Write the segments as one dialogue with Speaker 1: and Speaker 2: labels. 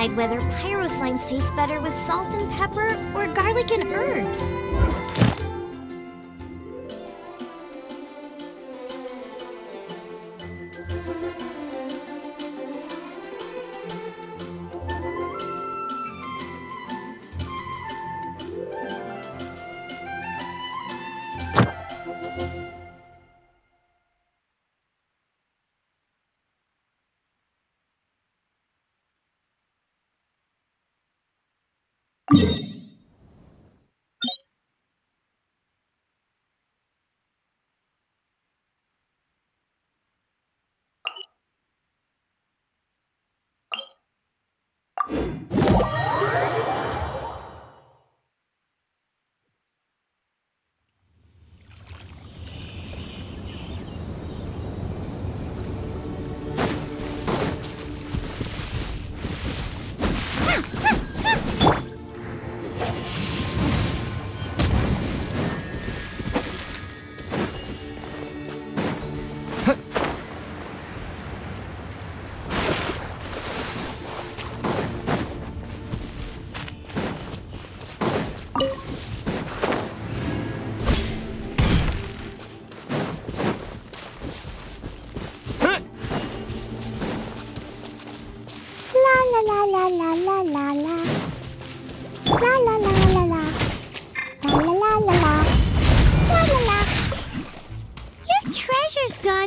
Speaker 1: decide whether pyro slimes taste better with salt and pepper or garlic and herbs.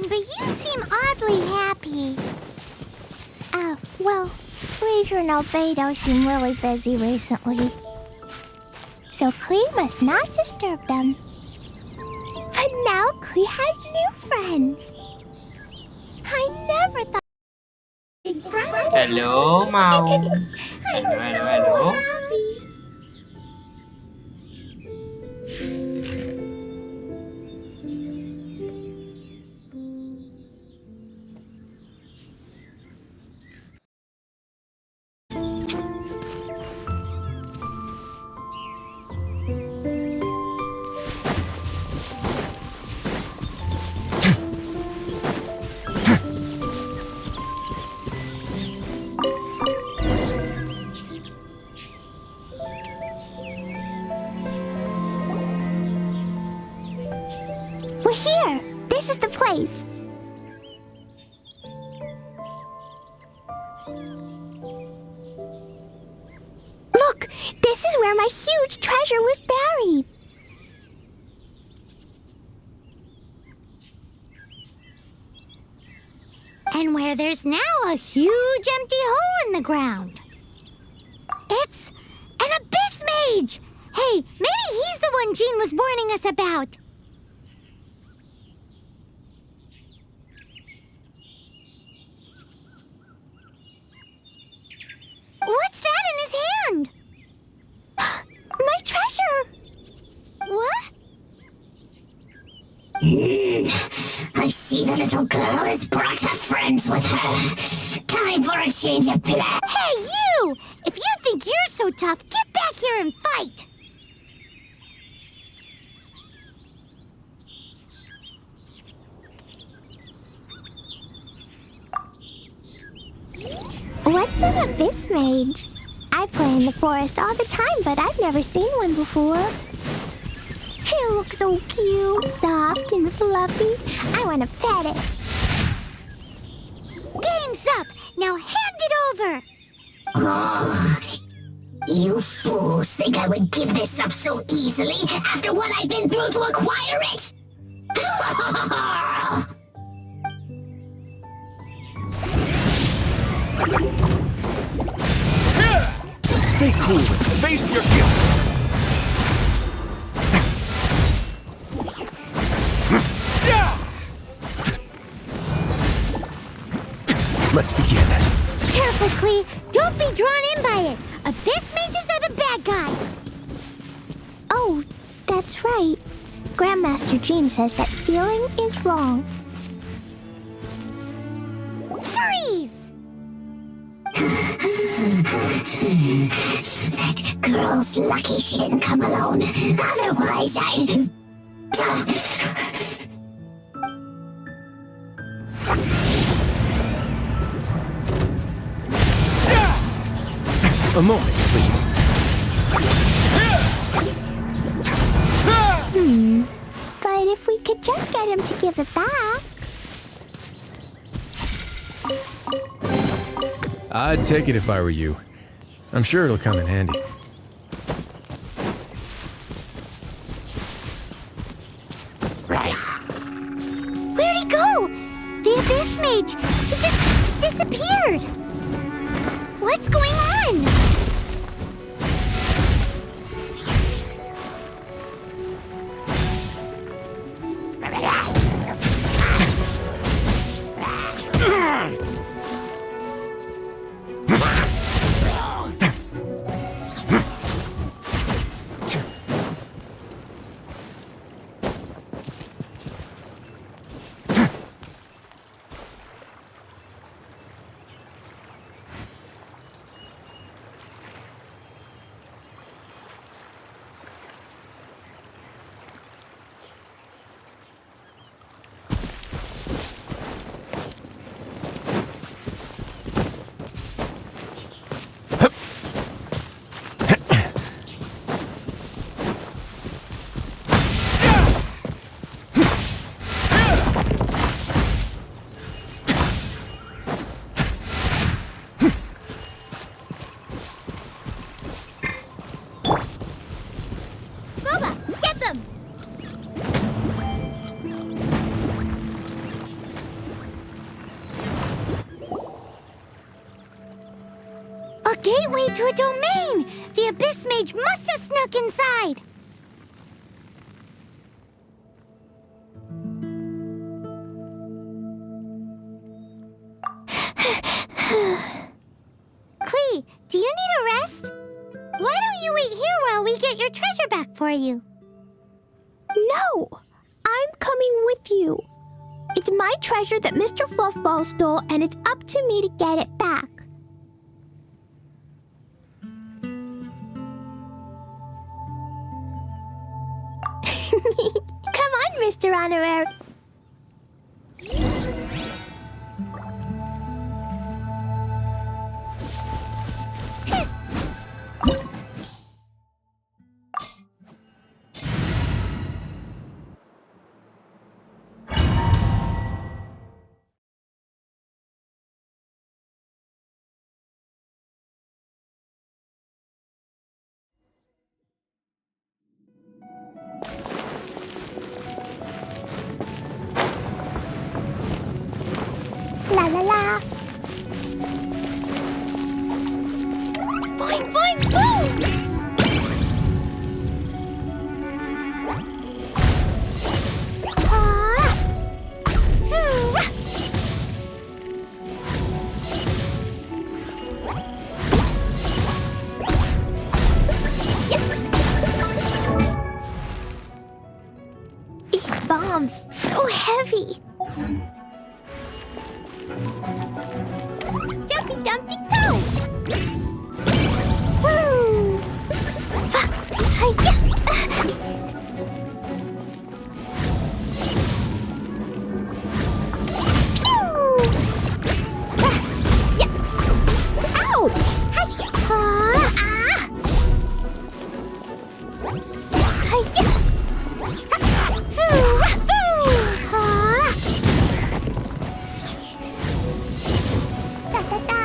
Speaker 1: But you seem oddly happy.
Speaker 2: Oh, well, Leisure and Albedo seem really busy recently. So Klee must not disturb them. But now Klee has new friends. I never thought...
Speaker 3: Hello, Mau.
Speaker 2: I'm
Speaker 3: Hello.
Speaker 2: happy. We're here! This is the place! Look! This is where my huge treasure was buried!
Speaker 1: And where there's now a huge empty hole in the ground. It's an abyss mage! Hey, maybe he's the one Jean was warning us about. What's that in his hand?
Speaker 2: My treasure!
Speaker 1: What?
Speaker 4: I see the little girl has brought her friends with her. Time for a change of plan.
Speaker 1: Hey, you! If you think you're so tough, get back here and fight!
Speaker 2: What's an abyss mage? I play in the forest all the time, but I've never seen one before. It looks so cute, soft and fluffy. I want to pet it.
Speaker 1: Game's up! Now hand it over!
Speaker 4: Oh, you fools think I would give this up so easily after what I've been through to acquire it?
Speaker 5: Stay cool and face your guilt! Let's begin.
Speaker 1: Careful, Klee! Don't be drawn in by it! Abyss mages are the bad guys!
Speaker 2: Oh, that's right. Grandmaster Jean says that stealing is wrong.
Speaker 1: Freeze!
Speaker 4: That girl's lucky she didn't come alone. Otherwise, I'd...
Speaker 5: A moment, please.
Speaker 2: But if we could just get him to give it back.
Speaker 5: I'd take it if I were you. I'm sure it'll come in handy.
Speaker 1: Where'd he go? The Abyss Mage! He just disappeared! What's going on? Get them! A gateway to a domain! The Abyss Mage must have snuck inside! Clee, do you need a rest? Why don't you wait here while we get your treasure back for you?
Speaker 2: No! I'm coming with you. It's my treasure that Mr. Fluffball stole, and it's up to me to get it back. Come on, Mr. Honorary. La la la. Boing boing boom. Ah. Hoo. Yep. These bombs so heavy. Jumpy Dumpty Go! Woo! Hi-ya! Pew! Yeah! Ouch! Hi! Ah! Hi-ya! Da-da-da!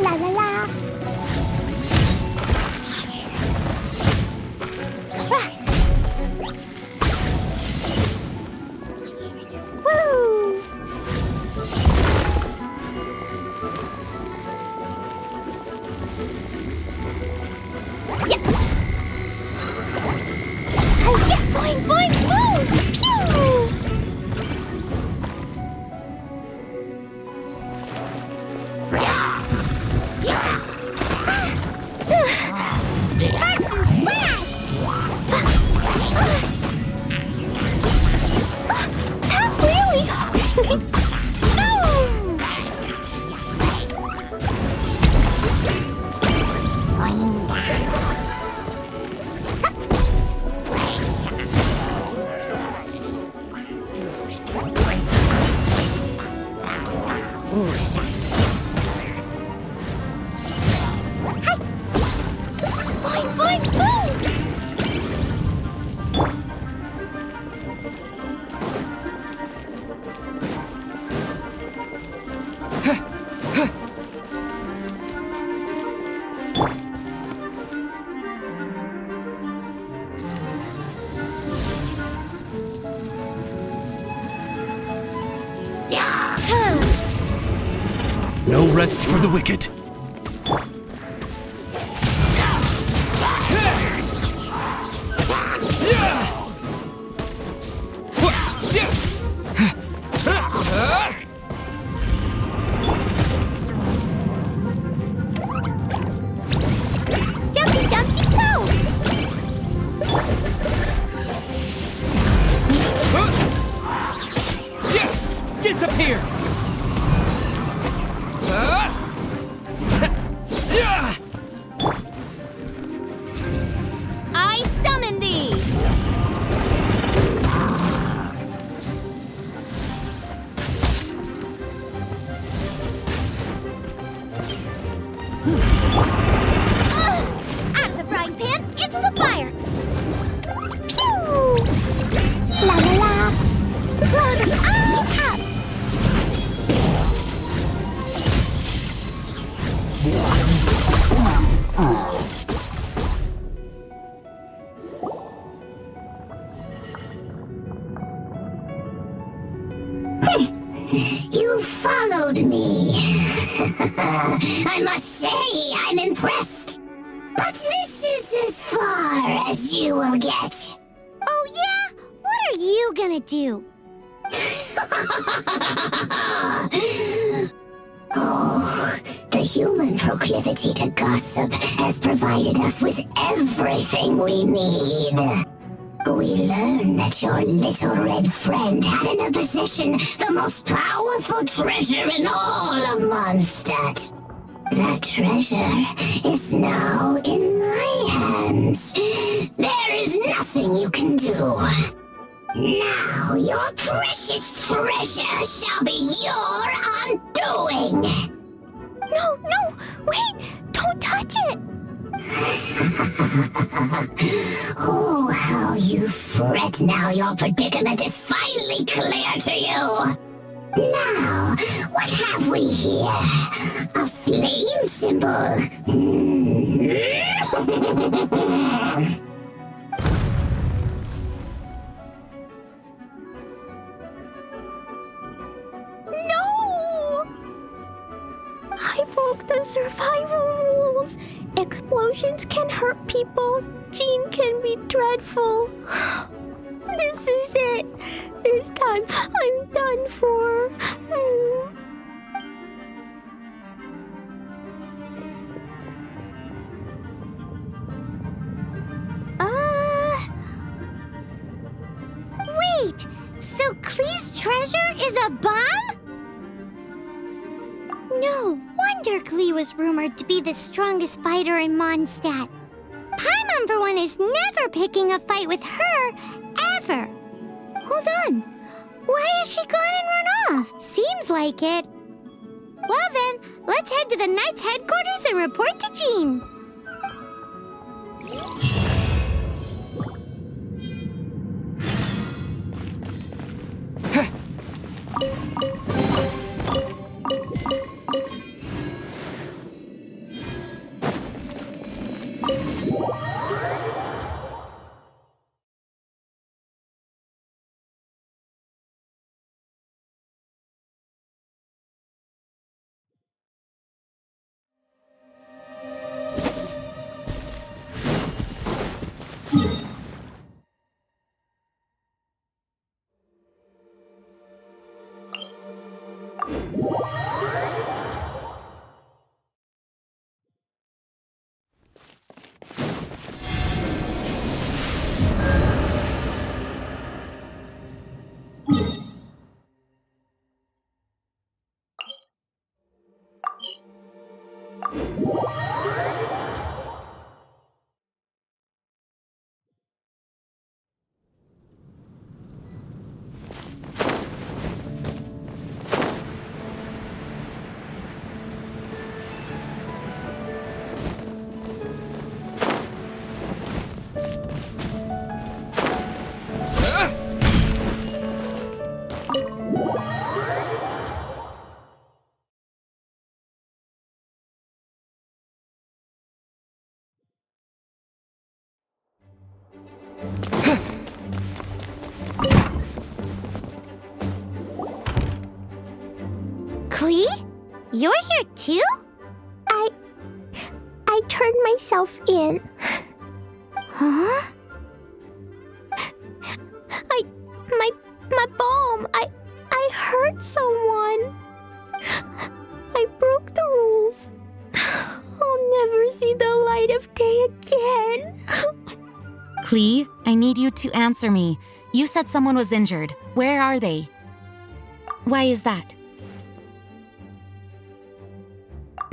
Speaker 2: La la la. Ah. Woo! Yeah. Yeah, boing, boing, boom! Pew! Boing, boing, boom!
Speaker 5: No rest for the wicked.
Speaker 2: Jumpy, jumpy, go!
Speaker 3: Disappear!
Speaker 1: I summon thee! Out of the frying pan, into the fire!
Speaker 2: Pew! La la la! Blow them all up!
Speaker 4: You followed me. I must say, I'm impressed. But this is as far as you will get.
Speaker 1: Oh yeah? What are you gonna do?
Speaker 4: Oh, the human proclivity to gossip has provided us with everything we need. We learned that your little red friend had in her possession the most powerful treasure in all of Mondstadt. That treasure is now in my hands. There is nothing you can do. Now your precious treasure shall be your undoing.
Speaker 2: No, no! Wait! Don't touch it!
Speaker 4: Oh, how you fret now your predicament is finally clear to you. Now, what have we here? A flame symbol.
Speaker 2: No! I broke the survival rules. Explosions can hurt people. Jean can be dreadful. This is it. This time I'm done for.
Speaker 1: Wait! So Klee's treasure is a bomb? No wonder Klee was rumored to be the strongest fighter in Mondstadt. Paimon, one is never picking a fight with her, ever. Hold on. Why has she gone and run off? Seems like it. Well then, let's head to the Knight's headquarters and report to Jean. Klee? You're here too?
Speaker 2: I turned myself in.
Speaker 1: Huh?
Speaker 2: My bomb. I hurt someone. I broke the rules. I'll never see the light of day again.
Speaker 6: Klee, I need you to answer me. You said someone was injured. Where are they? Why is that?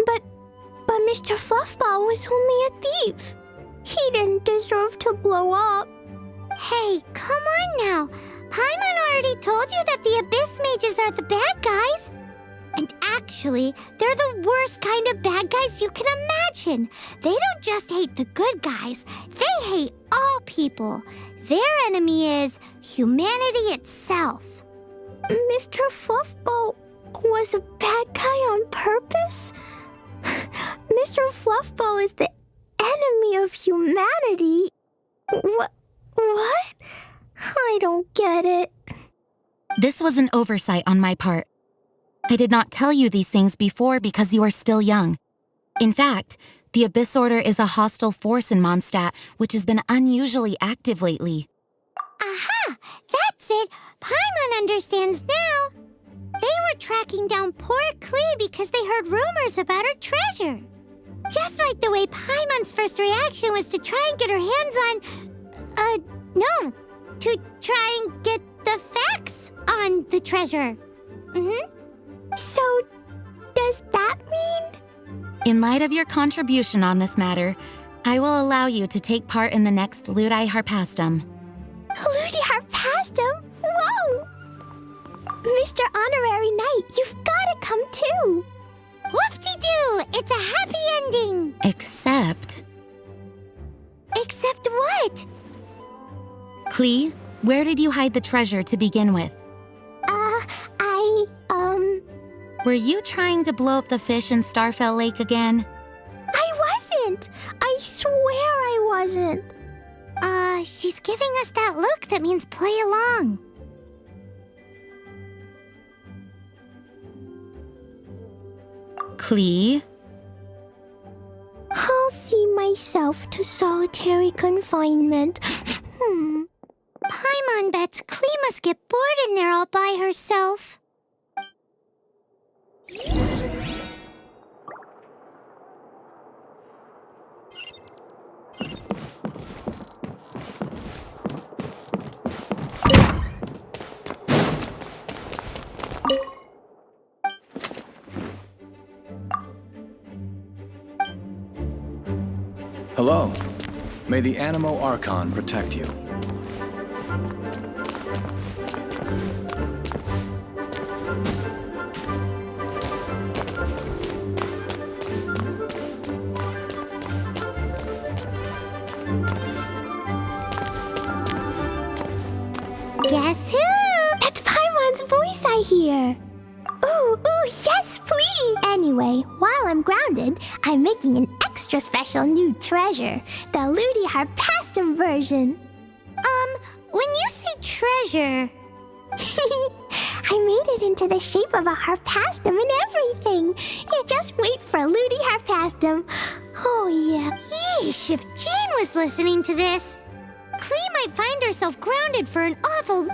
Speaker 2: But Mr. Fluffball was only a thief. He didn't deserve to blow up.
Speaker 1: Hey, come on now. Paimon already told you that the Abyss Mages are the bad guys. And actually, they're the worst kind of bad guys you can imagine. They don't just hate the good guys. They hate all people. Their enemy is humanity itself.
Speaker 2: Mr. Fluffball was a bad guy on purpose? Mr. Fluffball is the enemy of humanity? What? I don't get it.
Speaker 6: This was an oversight on my part. I did not tell you these things before because you are still young. In fact, the Abyss Order is a hostile force in Mondstadt, which has been unusually active lately.
Speaker 1: Aha! That's it! Paimon understands now. They were tracking down poor Klee because they heard rumors about her treasure. Just like the way Paimon's first reaction was to try and get her hands on... no. To try and get the facts on the treasure.
Speaker 2: So, does that mean?
Speaker 6: In light of your contribution on this matter, I will allow you to take part in the next Ludi Harpastum.
Speaker 2: Ludi Harpastum? Whoa! Mr. Honorary Knight, you've gotta come too!
Speaker 1: Whoop-de-doo! It's a happy ending!
Speaker 6: Except...
Speaker 1: Except what?
Speaker 6: Klee, where did you hide the treasure to begin with? Were you trying to blow up the fish in Starfell Lake again?
Speaker 2: I wasn't! I swear I wasn't!
Speaker 1: She's giving us that look that means play along.
Speaker 6: Klee?
Speaker 2: I'll see myself to solitary confinement.
Speaker 1: Paimon bets Klee must get bored in there all by herself.
Speaker 7: Hello. May the Animo Archon protect you.
Speaker 1: Guess who?
Speaker 2: That's Paimon's voice I hear. Ooh, yes, please! Anyway, while I'm grounded, I'm making an extra special new treasure, the Ludi Harpastum version.
Speaker 1: When you say treasure...
Speaker 2: I made it into the shape of a Harpastum and everything. You just wait for Ludi Harpastum. Oh, yeah.
Speaker 1: Yeesh, if Jane was listening to this, Klee might find herself grounded for an awful...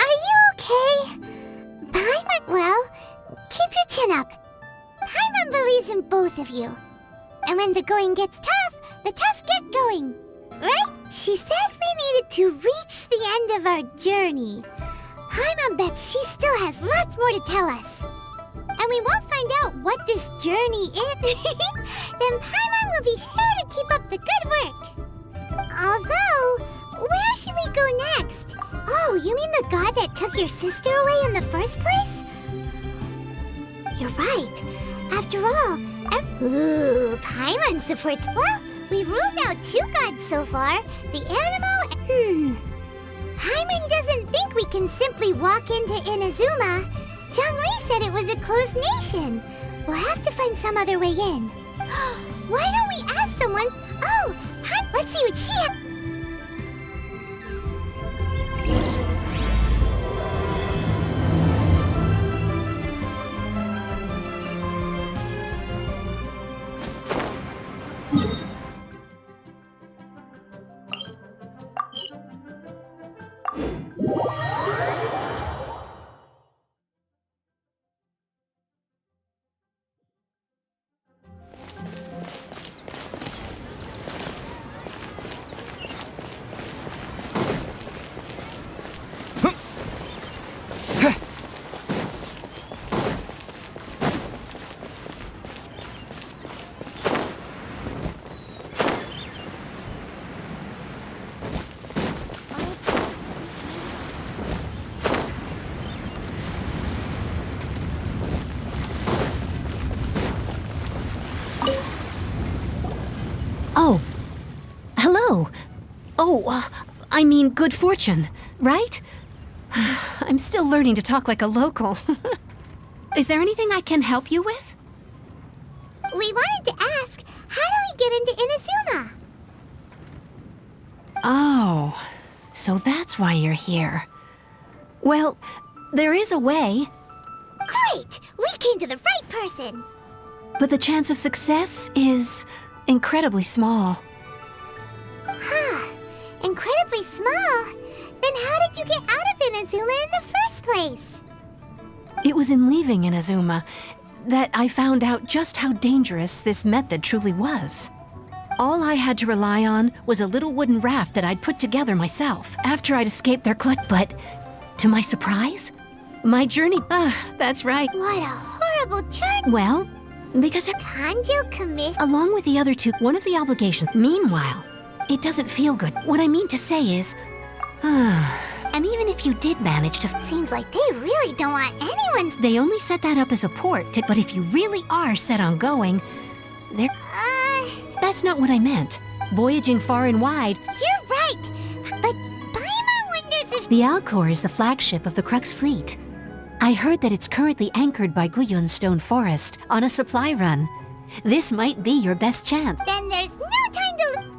Speaker 1: Are you okay? Paimon, well, keep your chin up. Paimon believes in both of you. And when the going gets tough, the tough get going. Right? She said we needed to reach the end of our journey. Paimon bets she still has lots more to tell us. And we won't find out what this journey is. Then Paimon will be sure to keep up the good work. Although, where should we go next? Oh, you mean the god that took your sister away in the first place? You're right. After all, Paimon supports. Well, we've ruled out 2 gods so far. The animal. Paimon doesn't think we can simply walk into Inazuma. Zhongli said it was a closed nation. We'll have to find some other way in. Why don't we ask someone? Oh, let's see what she has.
Speaker 8: Oh. Hello. Oh, I mean good fortune, right? I'm still learning to talk like a local. Is there anything I can help you with?
Speaker 1: We wanted to ask, how do we get into Inazuma?
Speaker 8: Oh, so that's why you're here. Well, there is a way,
Speaker 1: Great! We came to the right person!
Speaker 8: but the chance of success is incredibly small.
Speaker 1: Incredibly small? Then how did you get out of Inazuma in the first place?
Speaker 8: It was in leaving Inazuma that I found out just how dangerous this method truly was. All I had to rely on was a little wooden raft that I'd put together myself after I'd escaped their clutch. But to my surprise, my journey... that's right.
Speaker 1: What a horrible journey!
Speaker 8: Well, because
Speaker 1: Kanjo commission.
Speaker 8: along with the other 2, one of the obligations... Meanwhile, it doesn't feel good. What I mean to say is... and even if you did manage to...
Speaker 1: Seems like they really don't want anyone's.
Speaker 8: They only set that up as a port but if you really are set on going, there... That's not what I meant. Voyaging far and wide...
Speaker 1: You're right! But Paimon wonders if.
Speaker 8: The Alcor is the flagship of the Crux fleet. I heard that it's currently anchored by Guyun Stone Forest on a supply run. This might be your best chance.
Speaker 1: Then there's no time to.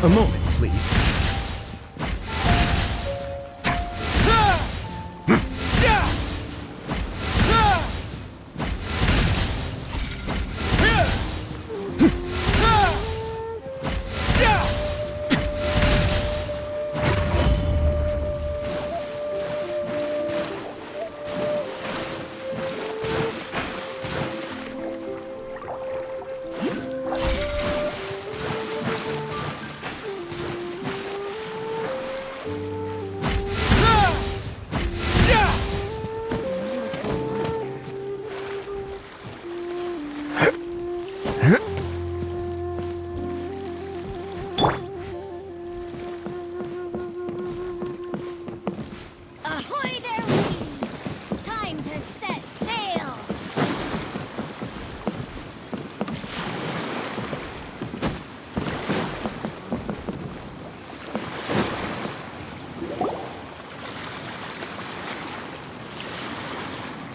Speaker 3: A moment, please.
Speaker 1: Ahoy there, ladies! Time to set sail!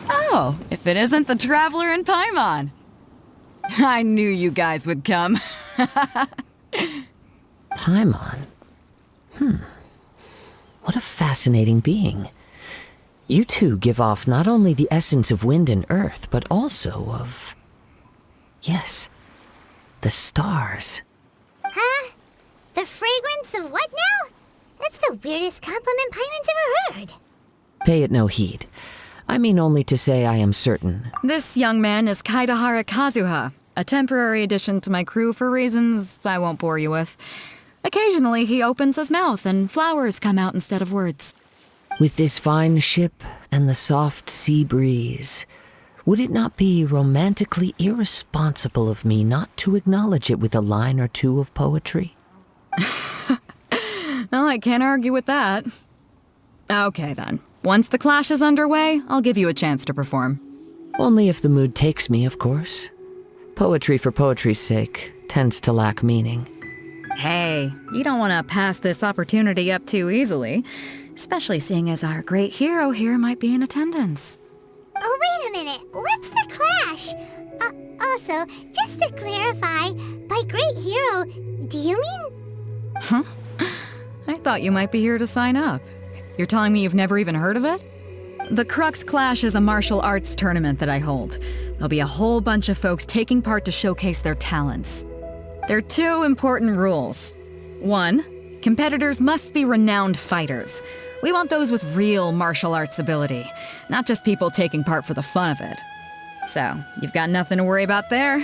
Speaker 9: Oh, if it isn't the Traveler in Paimon. I knew you guys would come.
Speaker 10: Paimon? What a fascinating being. You two give off not only the essence of wind and earth, but also of... yes, the stars.
Speaker 1: Huh? The fragrance of what now? That's the weirdest compliment Paimon's ever heard.
Speaker 10: Pay it no heed. I mean only to say I am certain.
Speaker 9: This young man is Kaidahara Kazuha, a temporary addition to my crew for reasons I won't bore you with. Occasionally he opens his mouth and flowers come out instead of words.
Speaker 10: With this fine ship and the soft sea breeze, would it not be romantically irresponsible of me not to acknowledge it with a line or two of poetry?
Speaker 9: Well, I can't argue with that. Okay then. Once the clash is underway, I'll give you a chance to perform.
Speaker 10: Only if the mood takes me, of course. Poetry for poetry's sake tends to lack meaning.
Speaker 9: Hey, you don't want to pass this opportunity up too easily, especially seeing as our great hero here might be in attendance.
Speaker 1: Oh, wait a minute. What's the clash? Also, just to clarify, by great hero, do you mean?
Speaker 9: Huh? I thought you might be here to sign up. You're telling me you've never even heard of it? The Crux Clash is a martial arts tournament that I hold. There'll be a whole bunch of folks taking part to showcase their talents. There are two important rules. One, competitors must be renowned fighters. We want those with real martial arts ability, not just people taking part for the fun of it. So, you've got nothing to worry about there.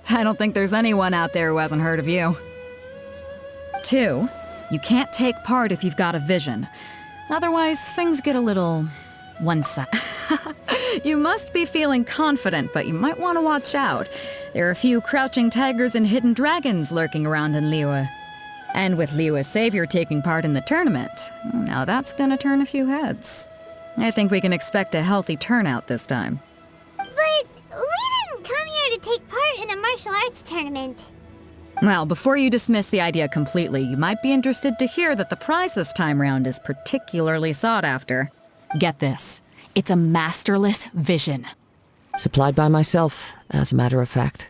Speaker 9: I don't think there's anyone out there who hasn't heard of you. Two, you can't take part if you've got a vision. Otherwise, things get a little one-sided. You must be feeling confident, but you might want to watch out. There are a few crouching tigers and hidden dragons lurking around in Liyue. And with Liyue's savior taking part in the tournament, now that's gonna turn a few heads. I think we can expect a healthy turnout this time.
Speaker 1: But we didn't come here to take part in a martial arts tournament.
Speaker 9: Well, before you dismiss the idea completely, you might be interested to hear that the prize this time round is particularly sought after. Get this. It's a masterless vision.
Speaker 10: Supplied by myself, as a matter of fact.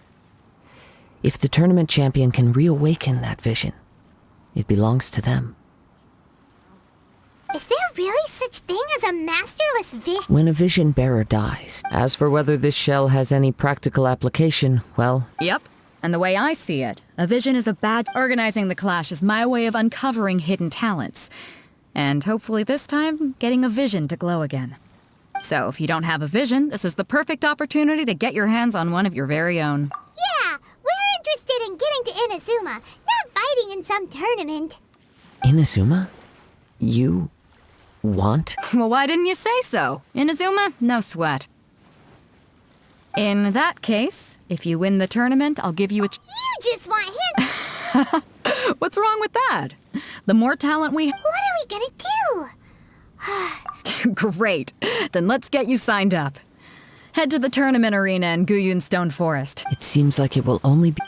Speaker 10: If the tournament champion can reawaken that vision, it belongs to them.
Speaker 1: Is there really such thing as a masterless vision?
Speaker 10: When a vision bearer dies. As for whether this shell has any practical application, well...
Speaker 9: Yep. And the way I see it, a vision is a badge. Organizing the clash is my way of uncovering hidden talents. And hopefully this time, getting a vision to glow again. So if you don't have a vision, this is the perfect opportunity to get your hands on one of your very own.
Speaker 1: Yeah, we're interested in getting to Inazuma, not fighting in some tournament.
Speaker 10: Inazuma? You... want?
Speaker 9: Well, why didn't you say so? Inazuma, no sweat. In that case, if you win the tournament, I'll give you a
Speaker 1: You just want him.
Speaker 9: What's wrong with that? The more talent we...
Speaker 1: What are we gonna do?
Speaker 9: Great. Then let's get you signed up. Head to the tournament arena in Guyun Stone Forest.
Speaker 10: It seems like it will only be...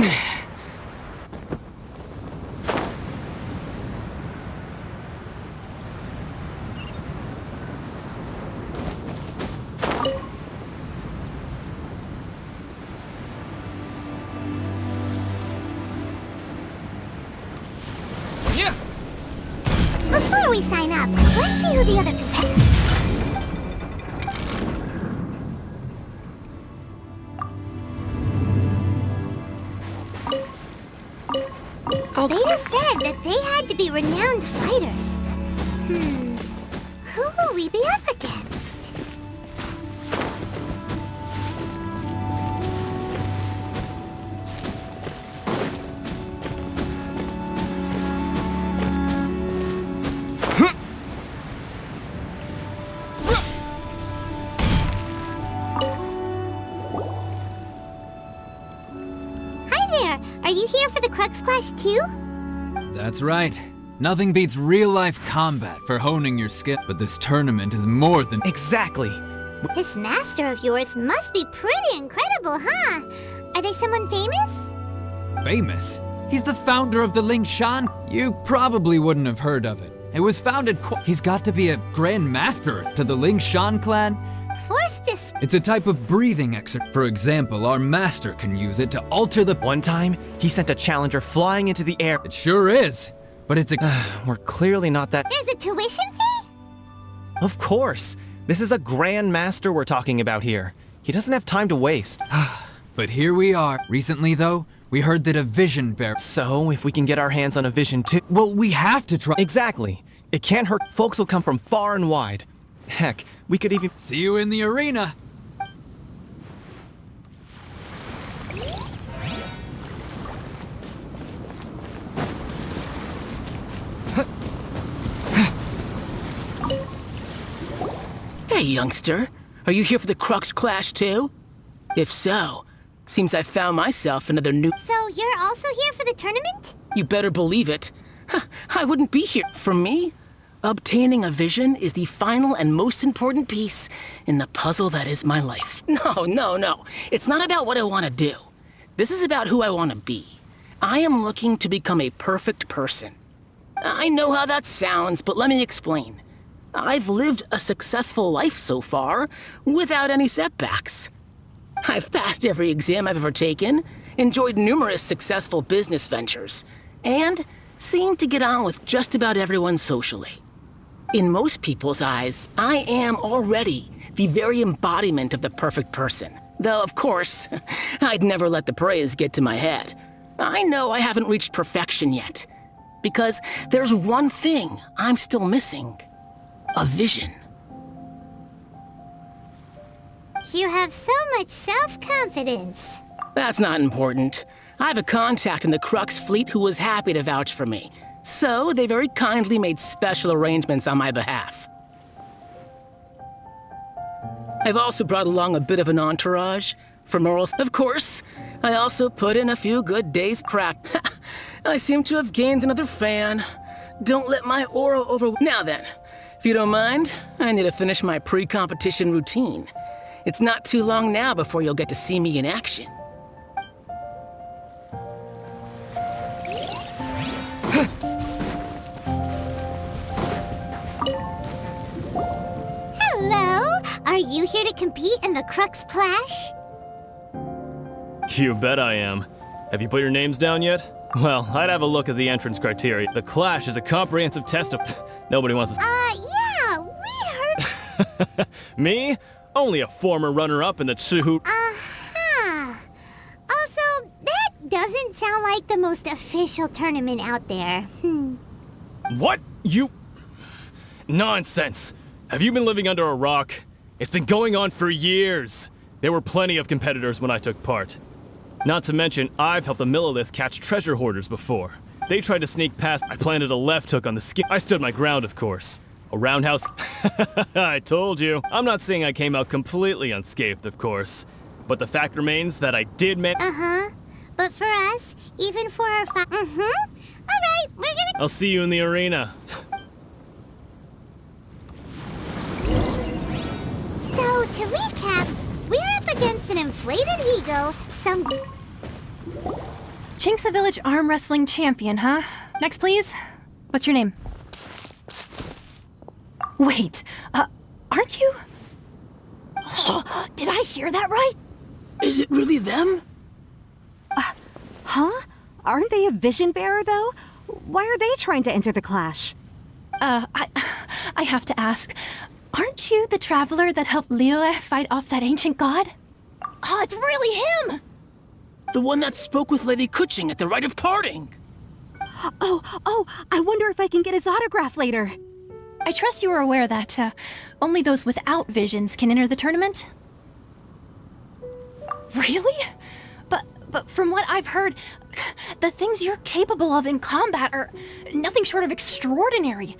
Speaker 3: Yeah.
Speaker 1: Before we sign up, let's see who the other competitors. Beta said that they had to be renowned fighters. Who will we be up against? Hi there! Are you here for the Crux Clash too?
Speaker 3: That's right. Nothing beats real-life combat for honing your skill, but this tournament is more than—
Speaker 11: Exactly.
Speaker 1: This master of yours must be pretty incredible, huh? Are they someone famous?
Speaker 3: famous. He's the founder of the Ling Shan. You probably wouldn't have heard of it. It was founded He's got to be a Grand Master to the Ling Shan clan.
Speaker 1: Forced to
Speaker 3: It's a type of breathing exercise. For example, our master can use it to alter the—
Speaker 11: One time, he sent a challenger flying into the air.
Speaker 3: It sure is. But it's a—
Speaker 11: We're clearly not that—
Speaker 1: There's a tuition fee?
Speaker 11: Of course. This is a Grand Master we're talking about here. He doesn't have time to waste.
Speaker 3: But here we are. Recently, though, we heard that a vision bearer—
Speaker 11: So, if we can get our hands on a vision too—
Speaker 3: Well, we have to try—
Speaker 11: Exactly. It can't hurt. Folks will come from far and wide. Heck, we could even—
Speaker 3: See you in the arena.
Speaker 12: Hey, youngster. Are you here for the Crux Clash too? If so, seems I found myself another new—
Speaker 1: So you're also here for the tournament?
Speaker 12: You better believe it. I wouldn't be here. For me, obtaining a vision is the final and most important piece in the puzzle that is my life. No. It's not about what I want to do. This is about who I want to be. I am looking to become a perfect person. I know how that sounds, but let me explain. I've lived a successful life so far, without any setbacks. I've passed every exam I've ever taken, enjoyed numerous successful business ventures, and seem to get on with just about everyone socially. In most people's eyes, I am already the very embodiment of the perfect person. Though, of course, I'd never let the praise get to my head. I know I haven't reached perfection yet, because there's one thing I'm still missing. A vision.
Speaker 1: You have so much self-confidence.
Speaker 12: That's not important. I have a contact in the Crux fleet who was happy to vouch for me. So they very kindly made special arrangements on my behalf. I've also brought along a bit of an entourage for morals. Of course, I also put in a few good days' practice. I seem to have gained another fan. Don't let my aura over— Now then, if you don't mind, I need to finish my pre-competition routine. It's not too long now before you'll get to see me in action.
Speaker 1: Hello! Are you here to compete in the Crux Clash?
Speaker 13: You bet I am. Have you put your names down yet? Well, I'd have a look at the entrance criteria. The Clash is a comprehensive test of— Nobody wants to—
Speaker 1: Yeah, we heard—
Speaker 13: Me? Only a former runner-up in the Tsuhu—
Speaker 1: Also, that doesn't sound like the most official tournament out there.
Speaker 13: What? You— Nonsense! Have you been living under a rock? It's been going on for years. There were plenty of competitors when I took part. Not to mention, I've helped the Millilith catch treasure hoarders before. They tried to sneak past— I planted a left hook on the skin— I stood my ground, of course. A roundhouse— I told you. I'm not saying I came out completely unscathed, of course. But the fact remains that I did
Speaker 1: But for us, even for our Alright, we're gonna—
Speaker 13: I'll see you in the arena.
Speaker 1: So, to recap, we're up against an inflated ego, some—
Speaker 8: Chinxa Village arm wrestling champion, huh? Next, please. What's your name? Wait, aren't you? Oh, did I hear that right?
Speaker 12: Is it really them?
Speaker 14: Huh? Aren't they a vision bearer, though? Why are they trying to enter the clash?
Speaker 8: I have to ask, aren't you the traveler that helped Liyue fight off that ancient god? Oh, it's really him!
Speaker 12: The one that spoke with Lady Kuching at the rite of parting.
Speaker 14: Oh, I wonder if I can get his autograph later.
Speaker 8: I trust you are aware that only those without visions can enter the tournament? Really? But from what I've heard, the things you're capable of in combat are nothing short of extraordinary.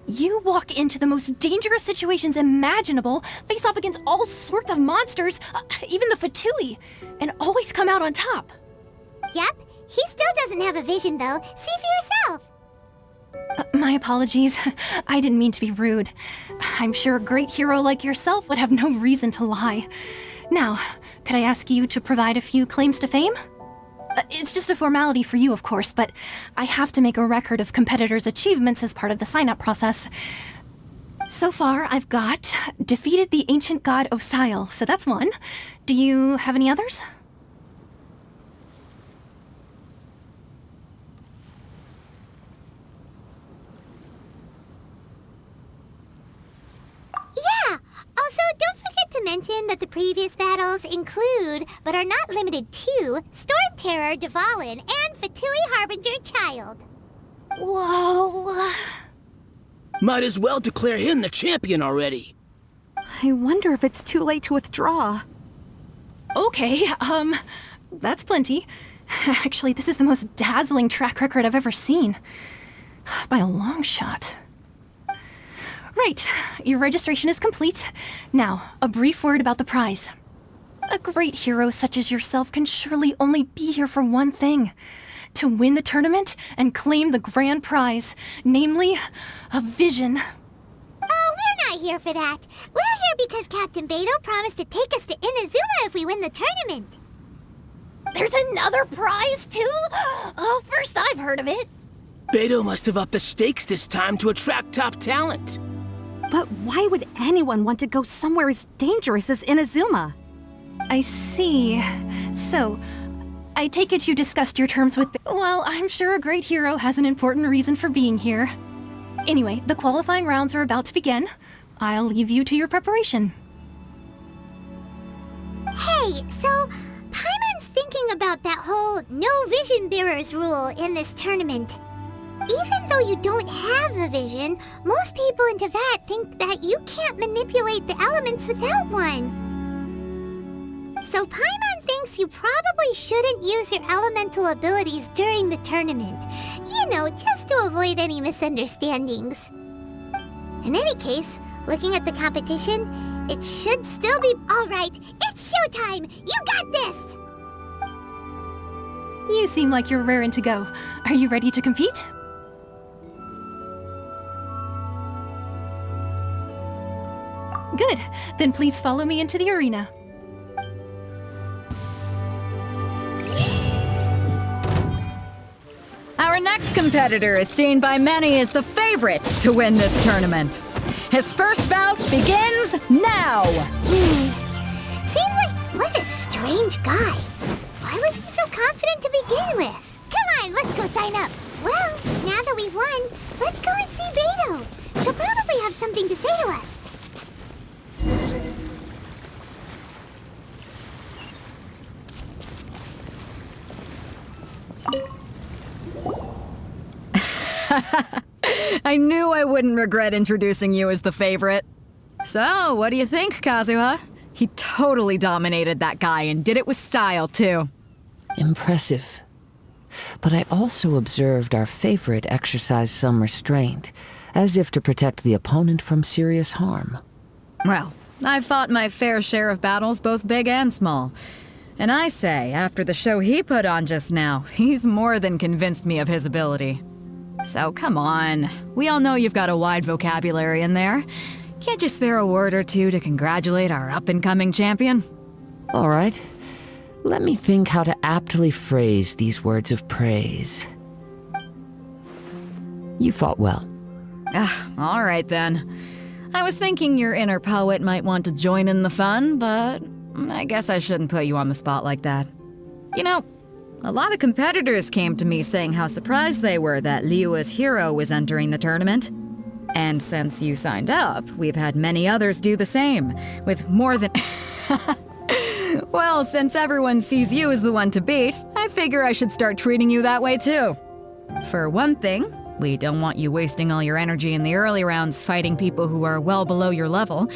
Speaker 8: You walk into the most dangerous situations imaginable, face off against all sorts of monsters, even the Fatui, and always come out on top.
Speaker 1: Yep, he still doesn't have a vision though. See for yourself.
Speaker 8: My apologies. I didn't mean to be rude. I'm sure a great hero like yourself would have no reason to lie. Now, could I ask you to provide a few claims to fame? It's just a formality for you, of course, but I have to make a record of competitors' achievements as part of the sign-up process. So far, I've got defeated the ancient god Osail, so that's one. Do you have any others?
Speaker 1: Yeah! Also, don't forget to mention that the previous battles include, but are not limited to, Storm Terror, Dvalin, and Fatui Harbinger Child.
Speaker 8: Whoa!
Speaker 12: Might as well declare him the champion already.
Speaker 14: I wonder if it's too late to withdraw.
Speaker 8: Okay, that's plenty. Actually, this is the most dazzling track record I've ever seen. By a long shot. Right, your registration is complete. Now, a brief word about the prize. A great hero such as yourself can surely only be here for one thing. To win the tournament and claim the grand prize, namely, a vision.
Speaker 1: Oh, we're not here for that. We're here because Captain Beto promised to take us to Inazuma if we win the tournament.
Speaker 8: There's another prize, too? Oh, first I've heard of it.
Speaker 12: Beto must have upped the stakes this time to attract top talent.
Speaker 14: But why would anyone want to go somewhere as dangerous as Inazuma?
Speaker 8: I see. So, I take it you discussed your terms with... Well, I'm sure a great hero has an important reason for being here. Anyway, the qualifying rounds are about to begin. I'll leave you to your preparation.
Speaker 1: Hey, so Paimon's thinking about that whole no vision bearers rule in this tournament. Even though you don't have a vision, most people in Teyvat think that you can't manipulate the elements without one. So Paimon thinks you probably shouldn't use your elemental abilities during the tournament. You know, just to avoid any misunderstandings. In any case, looking at the competition, it should still be... Alright, it's showtime! You got this!
Speaker 8: You seem like you're raring to go. Are you ready to compete? Good. Then please follow me into the arena.
Speaker 9: Our next competitor is seen by many as the favorite to win this tournament. His first bout begins now!
Speaker 1: Seems like what a strange guy. Why was he so confident to begin with? Come on, let's go sign up. Well, now that we've won, let's go and see Beto. She'll probably have something to say to us.
Speaker 9: I knew I wouldn't regret introducing you as the favorite. So, what do you think, Kazuha? He totally dominated that guy and did it with style, too.
Speaker 10: Impressive. But I also observed our favorite exercise some restraint, as if to protect the opponent from serious harm.
Speaker 9: Well, I've fought my fair share of battles, both big and small. And I say, after the show he put on just now, he's more than convinced me of his ability. So come on, we all know you've got a wide vocabulary in there. Can't you spare a word or two to congratulate our up-and-coming champion?
Speaker 10: All right. Let me think how to aptly phrase these words of praise. You fought well.
Speaker 9: All right then. I was thinking your inner poet might want to join in the fun, but I guess I shouldn't put you on the spot like that. You know, a lot of competitors came to me saying how surprised they were that Liyue's hero was entering the tournament. And since you signed up, we've had many others do the same, with more than... Well, since everyone sees you as the one to beat, I figure I should start treating you that way too. For one thing, we don't want you wasting all your energy in the early rounds fighting people who are well below your level.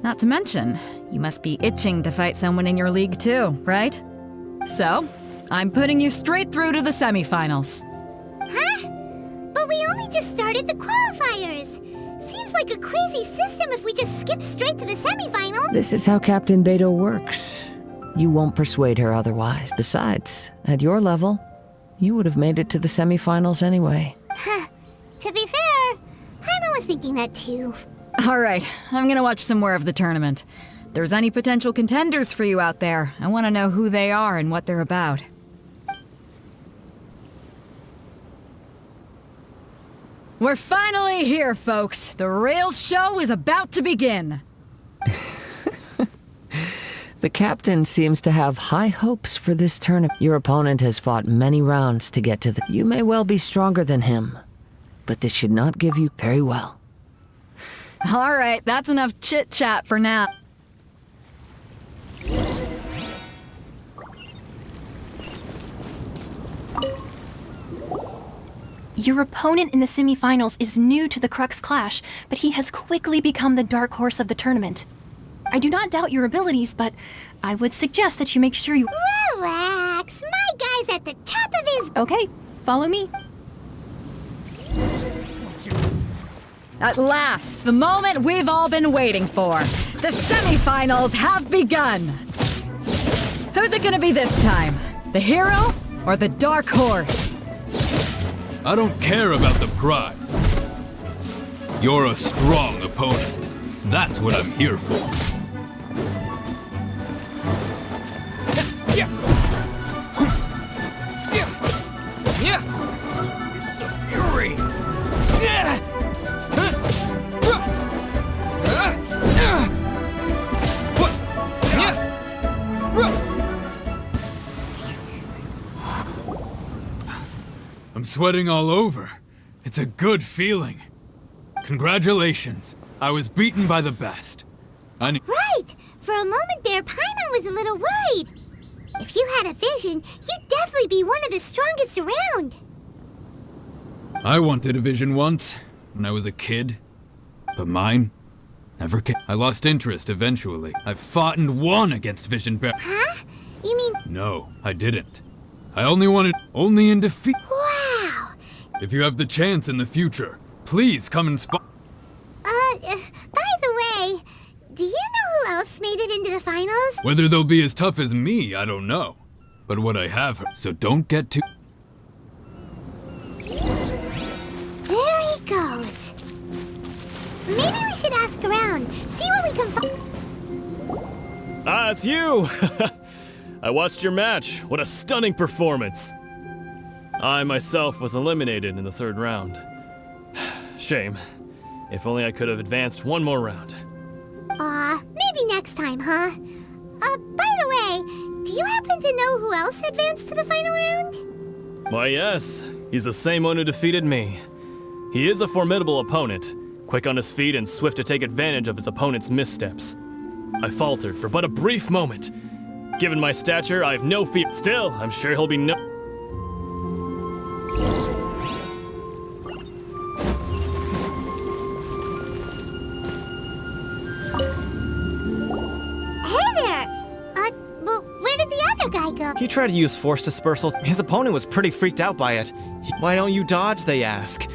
Speaker 9: Not to mention, you must be itching to fight someone in your league too, right? So, I'm putting you straight through to the semifinals.
Speaker 1: Huh? But we only just started the qualifiers. Seems like a crazy system if we just skip straight to the semifinals.
Speaker 10: This is how Captain Beto works. You won't persuade her otherwise. Besides, at your level, you would have made it to the semifinals anyway.
Speaker 1: Huh. To be fair, Paimon was thinking that too.
Speaker 9: All right, I'm gonna watch some more of the tournament. If there's any potential contenders for you out there, I want to know who they are and what they're about. We're finally here, folks. The real show is about to begin.
Speaker 10: The captain seems to have high hopes for this tournament. Your opponent has fought many rounds to get to the... You may well be stronger than him, but this should not give you very well.
Speaker 9: All right, that's enough chit-chat for now.
Speaker 15: Your opponent in the semifinals is new to the Crux Clash, but he has quickly become the dark horse of the tournament. I do not doubt your abilities, but I would suggest that you make sure you...
Speaker 1: Relax, my guy's at the top of his...
Speaker 15: Okay, follow me.
Speaker 9: At last, the moment we've all been waiting for. The semifinals have begun. Who's it gonna be this time? The hero or the dark horse?
Speaker 16: I don't care about the prize. You're a strong opponent. That's what I'm here for. It's a fury. I'm sweating all over. It's a good feeling. Congratulations. I was beaten by the best.
Speaker 1: Right! For a moment there, Paimon was a little worried. If you had a vision, you'd definitely be one of the strongest around.
Speaker 16: I wanted a vision once, when I was a kid. But mine never came. I lost interest eventually. I fought and won against Vision Bear.
Speaker 1: Huh? You mean...
Speaker 16: No, I didn't. I only in defeat.
Speaker 1: Wow!
Speaker 16: If you have the chance in the future, please come and
Speaker 1: by the way, do you know who else made it into the finals?
Speaker 16: Whether they'll be as tough as me, I don't know. But what I have heard, so don't get too...
Speaker 1: There he goes. Maybe we should ask around, see what we can find.
Speaker 13: Ah, it's you! I watched your match. What a stunning performance. I myself was eliminated in the third round. Shame. If only I could have advanced one more round.
Speaker 1: Maybe next time, huh? By the way, do you happen to know who else advanced to the final round?
Speaker 13: Why, yes. He's the same one who defeated me. He is a formidable opponent, quick on his feet and swift to take advantage of his opponent's missteps. I faltered for but a brief moment. Given my stature, I have no fear. Still, I'm sure he'll be no...
Speaker 11: He tried to use force dispersal. His opponent was pretty freaked out by it. Why don't you dodge, they ask.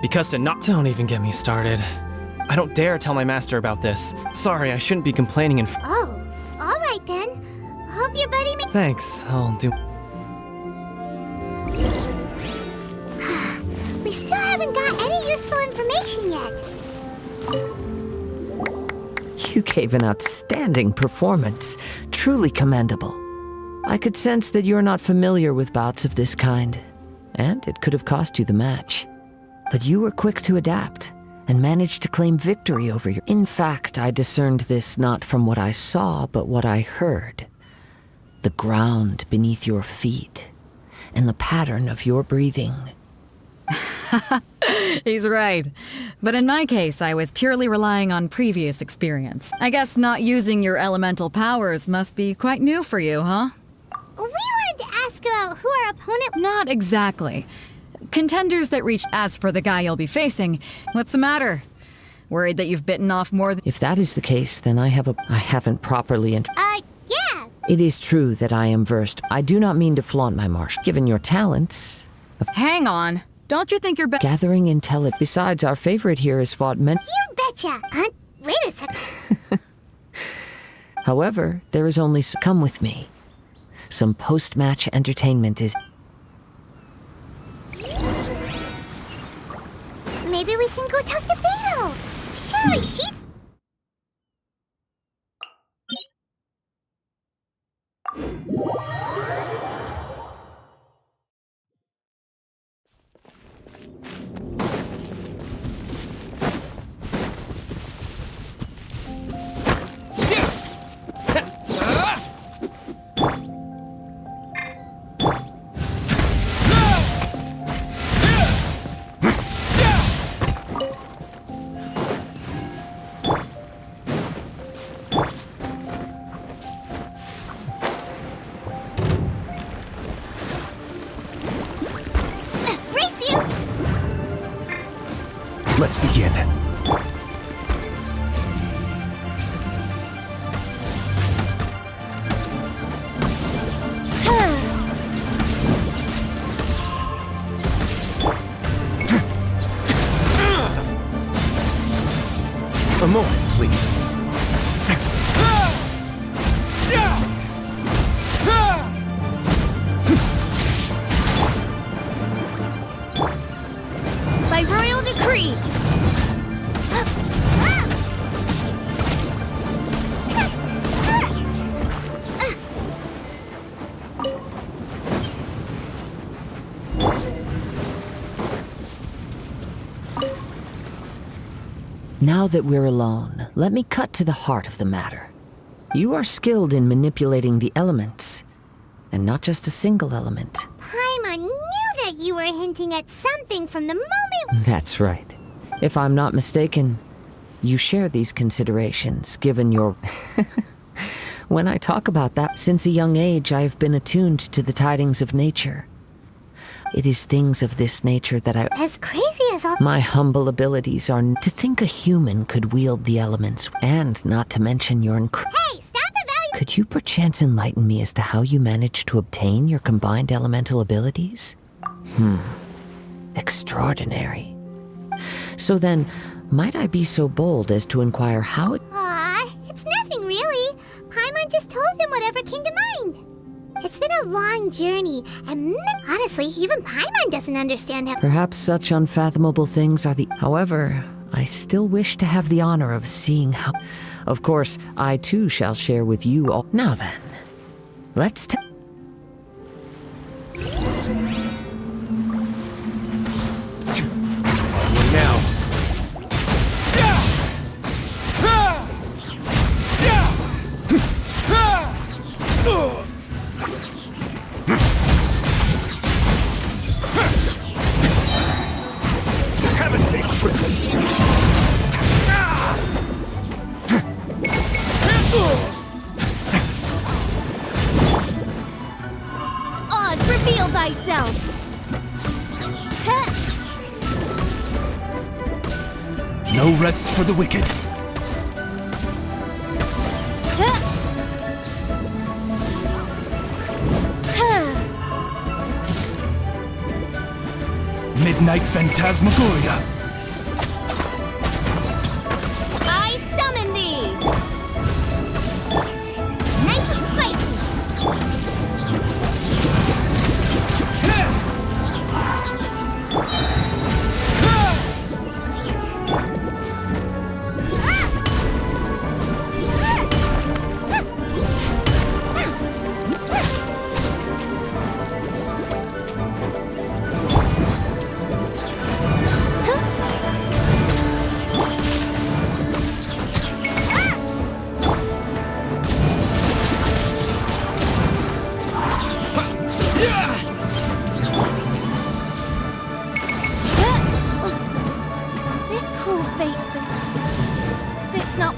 Speaker 11: Because to not- Don't even get me started. I don't dare tell my master about this. Sorry, I shouldn't be complaining in-
Speaker 1: Oh, alright then. Hope your buddy ma-
Speaker 11: Thanks, I'll do-
Speaker 1: We still haven't got any useful information yet.
Speaker 10: You gave an outstanding performance. Truly commendable. I could sense that you're not familiar with bouts of this kind, and it could have cost you the match. But you were quick to adapt, and managed to claim victory over your... In fact, I discerned this not from what I saw, but what I heard. The ground beneath your feet, and the pattern of your breathing.
Speaker 9: He's right. But in my case, I was purely relying on previous experience. I guess not using your elemental powers must be quite new for you, huh?
Speaker 1: We wanted to ask about who our opponent...
Speaker 9: Not exactly. Contenders that reached... As for the guy you'll be facing, what's the matter? Worried that you've bitten off more than...
Speaker 10: If that is the case, then I haven't properly...
Speaker 1: yeah.
Speaker 10: It is true that I am versed. I do not mean to flaunt my marsh. Given your talents...
Speaker 9: Hang on. Don't you think you're
Speaker 10: gathering intelligence? Besides, our favorite here has fought men...
Speaker 1: You betcha! Wait a second.
Speaker 10: However, there is only... Come with me. Some post-match entertainment is...
Speaker 1: Maybe we can go talk to Beto. Surely she...
Speaker 17: Let's begin. A moment, please.
Speaker 1: By royal decree.
Speaker 10: Now that we're alone, let me cut to the heart of the matter. You are skilled in manipulating the elements, and not just a single element.
Speaker 1: Paimon knew that you were hinting at something from the moment...
Speaker 10: That's right. If I'm not mistaken, you share these considerations, given your... When I talk about that, since a young age I have been attuned to the tidings of nature. It is things of this nature that I...
Speaker 1: As crazy as all...
Speaker 10: My humble abilities are to think a human could wield the elements, and not to mention your
Speaker 1: Hey, stop evaluating...
Speaker 10: Could you perchance enlighten me as to how you managed to obtain your combined elemental abilities? Extraordinary. So then, might I be so bold as to inquire how it...
Speaker 1: Aw, it's nothing really. Paimon just told him whatever came to mind. It's been a long journey, and honestly, even Paimon doesn't understand how...
Speaker 10: Perhaps such unfathomable things are the... However, I still wish to have the honor of seeing how... Of course, I too shall share with you all... Now then, let's
Speaker 17: Now. Have a safe trip.
Speaker 1: Oz, reveal thyself!
Speaker 17: No rest for the wicked. Midnight Phantasmagoria.
Speaker 1: I summon thee! Nice and spicy!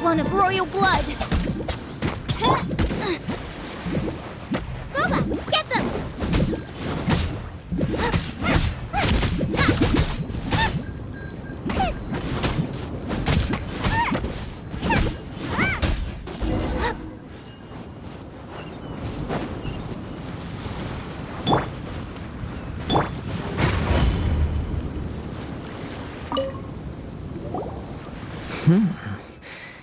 Speaker 1: one of royal blood. Booba, get them!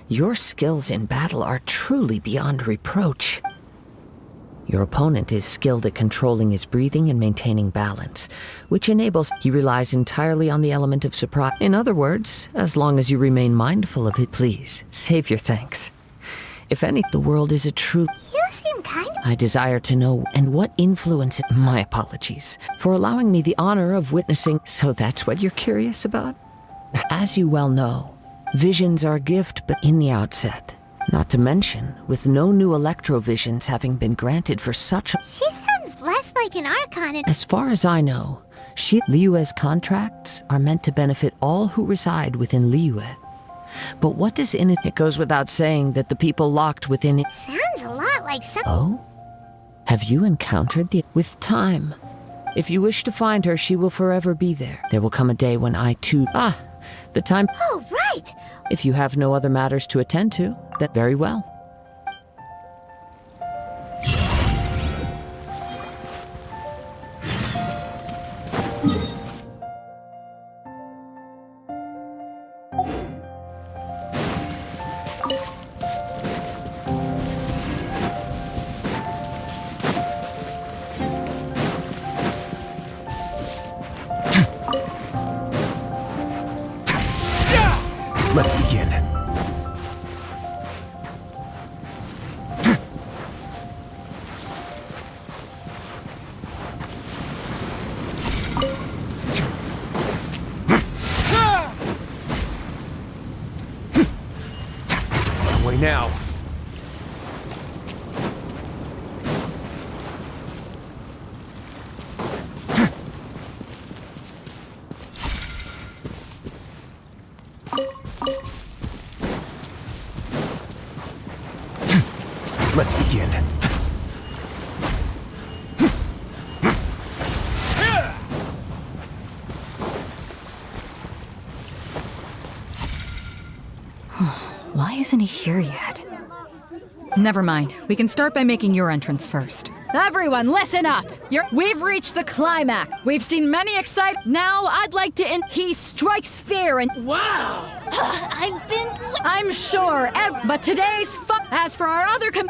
Speaker 10: Your skills in battle are truly beyond reproach. Your opponent is skilled at controlling his breathing and maintaining balance, which enables he relies entirely on the element of surprise. In other words, as long as you remain mindful of it, please, save your thanks. If any, the world is a true...
Speaker 1: You seem kind of...
Speaker 10: I desire to know, and what influence... My apologies for allowing me the honor of witnessing... So that's what you're curious about? As you well know, visions are a gift, but in the outset. Not to mention, with no new electrovisions having been granted for such a...
Speaker 1: She sounds less like an Archon.
Speaker 10: As far as I know, Liyue's contracts are meant to benefit all who reside within Liyue. But what does in it... It goes without saying that the people locked within it...
Speaker 1: Sounds a lot like some...
Speaker 10: Oh? Have you encountered the... With time. If you wish to find her, she will forever be there. There will come a day when I too... The time...
Speaker 1: Oh, right!
Speaker 10: If you have no other matters to attend to, then very well.
Speaker 17: Let's begin. Away now. Let's begin.
Speaker 9: Why isn't he here yet? Never mind. We can start by making your entrance first. Everyone, listen up! We've reached the climax. We've seen many Now, I'd like to He strikes fear and... Wow! I'm sure, but today's As for our other come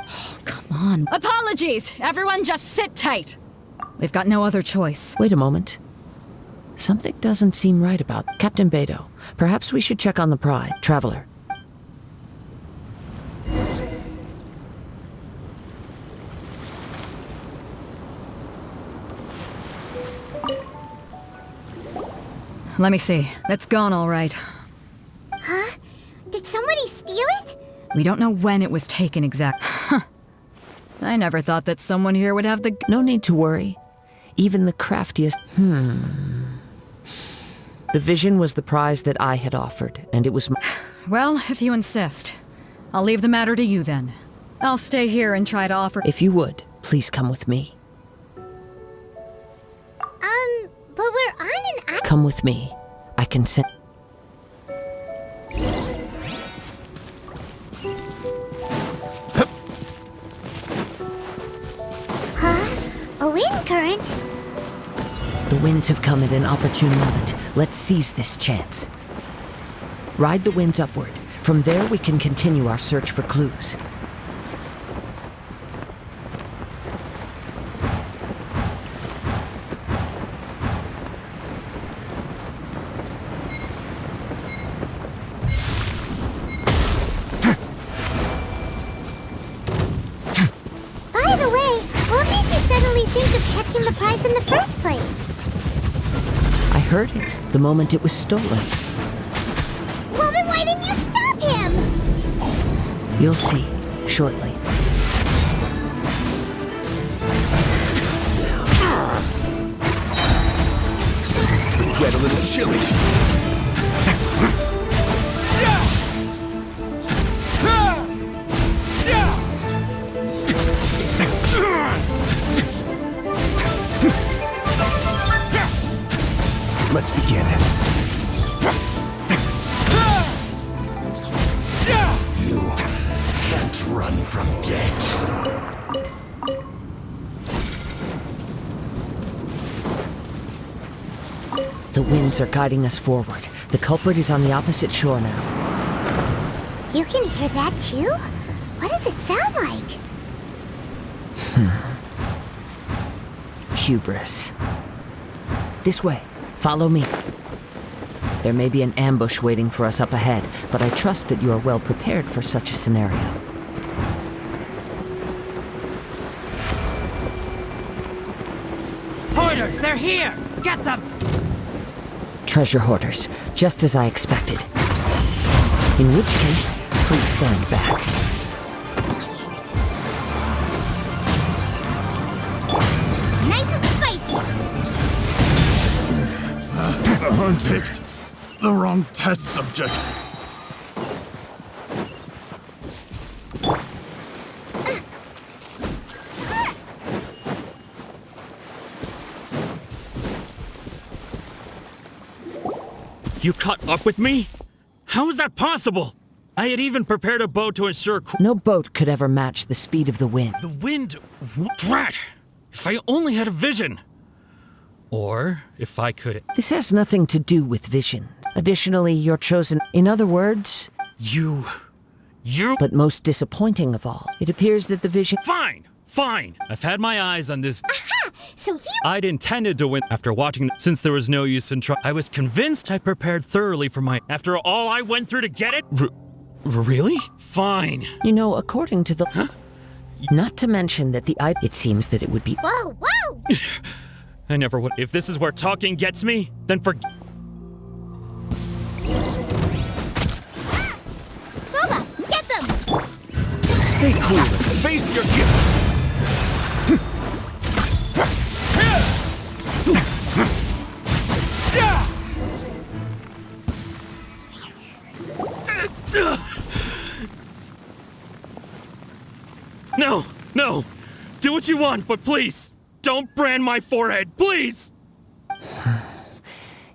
Speaker 9: on. Apologies! Everyone just sit tight. We've got no other choice.
Speaker 10: Wait a moment. Something doesn't seem right about... Captain Beidou, perhaps we should check on the Pride. Traveler.
Speaker 9: Let me see. That's gone all right.
Speaker 1: Huh? Did somebody steal it?
Speaker 9: We don't know when it was taken exactly. I never thought that someone here would have the...
Speaker 10: No need to worry. Even the craftiest... The vision was the prize that I had offered, and it was...
Speaker 9: Well, if you insist. I'll leave the matter to you then. I'll stay here and try to offer...
Speaker 10: If you would, please come with me.
Speaker 1: But we're on an...
Speaker 10: Come with me. I can send...
Speaker 1: A wind current?
Speaker 10: The winds have come at an opportune moment. Let's seize this chance. Ride the winds upward. From there, we can continue our search for clues.
Speaker 1: By the way, what made you suddenly think of checking the prize in the first place?
Speaker 10: I heard it the moment it was stolen.
Speaker 1: Well, then why didn't you stop him?
Speaker 10: You'll see, shortly.
Speaker 17: Get a little chilly. run from death.
Speaker 10: The winds are guiding us forward. The culprit is on the opposite shore now.
Speaker 1: You can hear that too? What does it sound like?
Speaker 10: Hubris. This way. Follow me. There may be an ambush waiting for us up ahead, but I trust that you are well prepared for such a scenario.
Speaker 3: Hoarders, they're here! Get them!
Speaker 10: Treasure hoarders, just as I expected. In which case, please stand back.
Speaker 1: Nice and spicy!
Speaker 18: Unpicked. The wrong test subject.
Speaker 19: You caught up with me? How is that possible? I had even prepared a boat to ensure...
Speaker 10: No boat could ever match the speed of the wind.
Speaker 19: The wind... Drat! If I only had a vision! Or if I could...
Speaker 10: This has nothing to do with vision. Additionally, you're chosen... In other words...
Speaker 19: You...
Speaker 10: But most disappointing of all, it appears that the vision...
Speaker 19: Fine! Fine! I've had my eyes on this...
Speaker 1: Aha! So you...
Speaker 19: I'd intended to win after watching... Since there was no use in trying... I was convinced I prepared thoroughly for my... After all I went through to get it... Really? Fine.
Speaker 10: You know, according to the...
Speaker 19: Huh?
Speaker 10: Not to mention that the... It seems that it would be...
Speaker 1: Whoa, whoa!
Speaker 19: I never would... If this is where talking gets me, then forget...
Speaker 1: Booba, get them!
Speaker 17: Stay cool and face your gift.
Speaker 19: No! No! Do what you want, but please! Don't brand my forehead, please!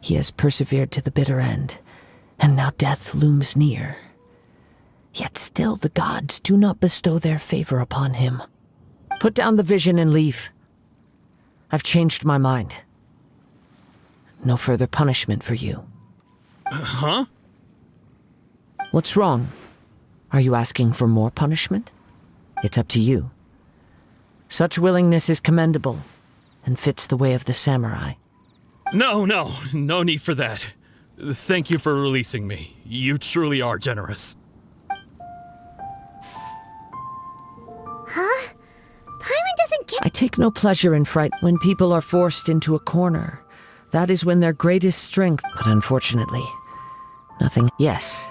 Speaker 10: He has persevered to the bitter end, and now death looms near. Yet still the gods do not bestow their favor upon him. Put down the vision and leave. I've changed my mind. No further punishment for you.
Speaker 19: Huh?
Speaker 10: What's wrong? Are you asking for more punishment? It's up to you. Such willingness is commendable, and fits the way of the samurai.
Speaker 19: No need for that. Thank you for releasing me. You truly are generous.
Speaker 1: Huh? Paimon doesn't get...
Speaker 10: I take no pleasure in fright when people are forced into a corner. That is when their greatest strength... But unfortunately, nothing... Yes.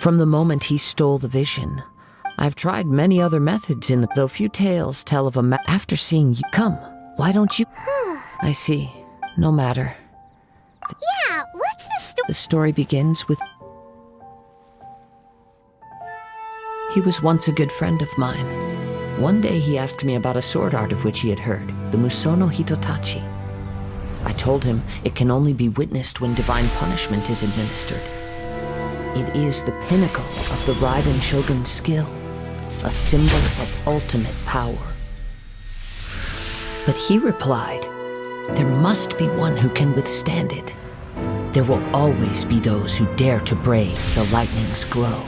Speaker 10: From the moment he stole the vision, I've tried many other methods though few tales tell of a after seeing you... Come, why don't you... I see. No matter.
Speaker 1: Yeah, what's the story?
Speaker 10: The story begins with... He was once a good friend of mine. One day he asked me about a sword art of which he had heard, the Musono Hitotachi. I told him it can only be witnessed when divine punishment is administered. It is the pinnacle of the Raiden Shogun's skill, a symbol of ultimate power. But he replied, there must be one who can withstand it. There will always be those who dare to brave the lightning's glow.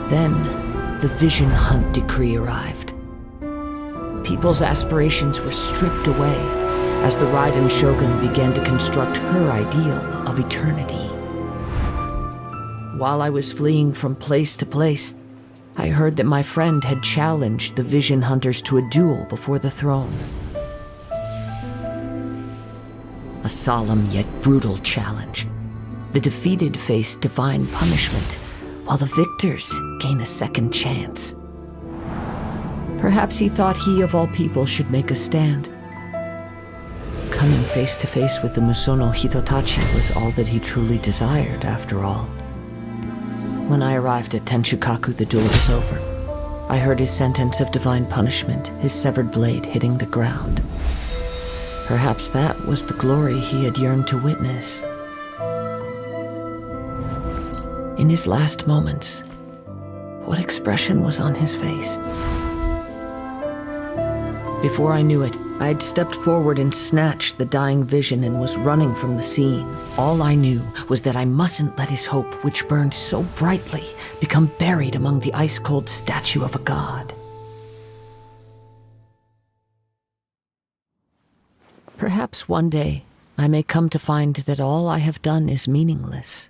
Speaker 10: Then, the Vision Hunt decree arrived. People's aspirations were stripped away as the Raiden Shogun began to construct her ideal of eternity. While I was fleeing from place to place, I heard that my friend had challenged the Vision Hunters to a duel before the throne. A solemn yet brutal challenge. The defeated face divine punishment, while the victors gain a second chance. Perhaps he thought he of all people should make a stand. Coming face to face with the Musono Hitotachi was all that he truly desired, after all. When I arrived at Tenshukaku, the duel was over. I heard his sentence of divine punishment, his severed blade hitting the ground. Perhaps that was the glory he had yearned to witness. In his last moments, What expression was on his face? Before I knew it, I'd stepped forward and snatched the dying vision and was running from the scene. All I knew was that I mustn't let his hope, which burned so brightly, become buried among the ice-cold statue of a god. Perhaps one day, I may come to find that all I have done is meaningless.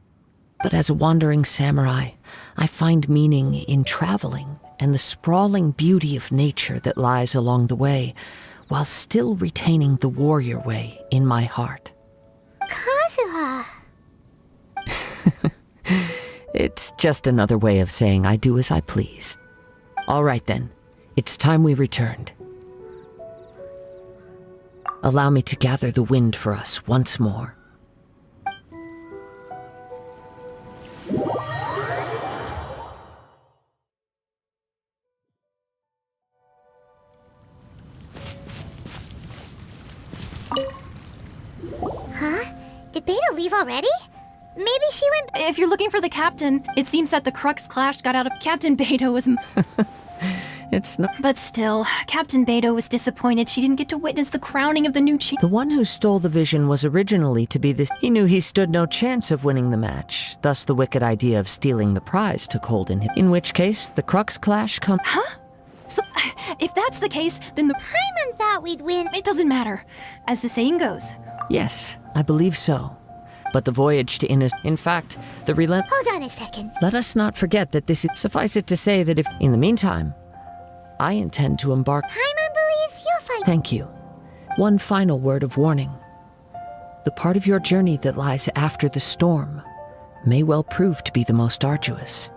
Speaker 10: But as a wandering samurai, I find meaning in traveling and the sprawling beauty of nature that lies along the way, while still retaining the warrior way in my heart.
Speaker 1: Kazuha!
Speaker 10: It's just another way of saying I do as I please. All right then, it's time we returned. Allow me to gather the wind for us once more.
Speaker 1: Huh? Did Beta leave already? Maybe she went...
Speaker 15: If you're looking for the captain, it seems that the Crux Clash got out of... Captain Beto was...
Speaker 10: It's not...
Speaker 15: But still, Captain Beto was disappointed she didn't get to witness the crowning of the new chief.
Speaker 10: The one who stole the vision was originally to be this... He knew he stood no chance of winning the match, thus the wicked idea of stealing the prize took hold in him. In which case, the Crux Clash come...
Speaker 15: Huh? So, if that's the case, then the...
Speaker 1: Paimon thought we'd win.
Speaker 15: It doesn't matter. As the saying goes.
Speaker 10: Yes, I believe so. But the voyage to Innis... In fact, the relent...
Speaker 1: Hold on a second.
Speaker 10: Let us not forget that this is... Suffice it to say that if... In the meantime, I intend to embark...
Speaker 1: Paimon believes you'll fight...
Speaker 10: Thank you. One final word of warning. The part of your journey that lies after the storm may well prove to be the most arduous.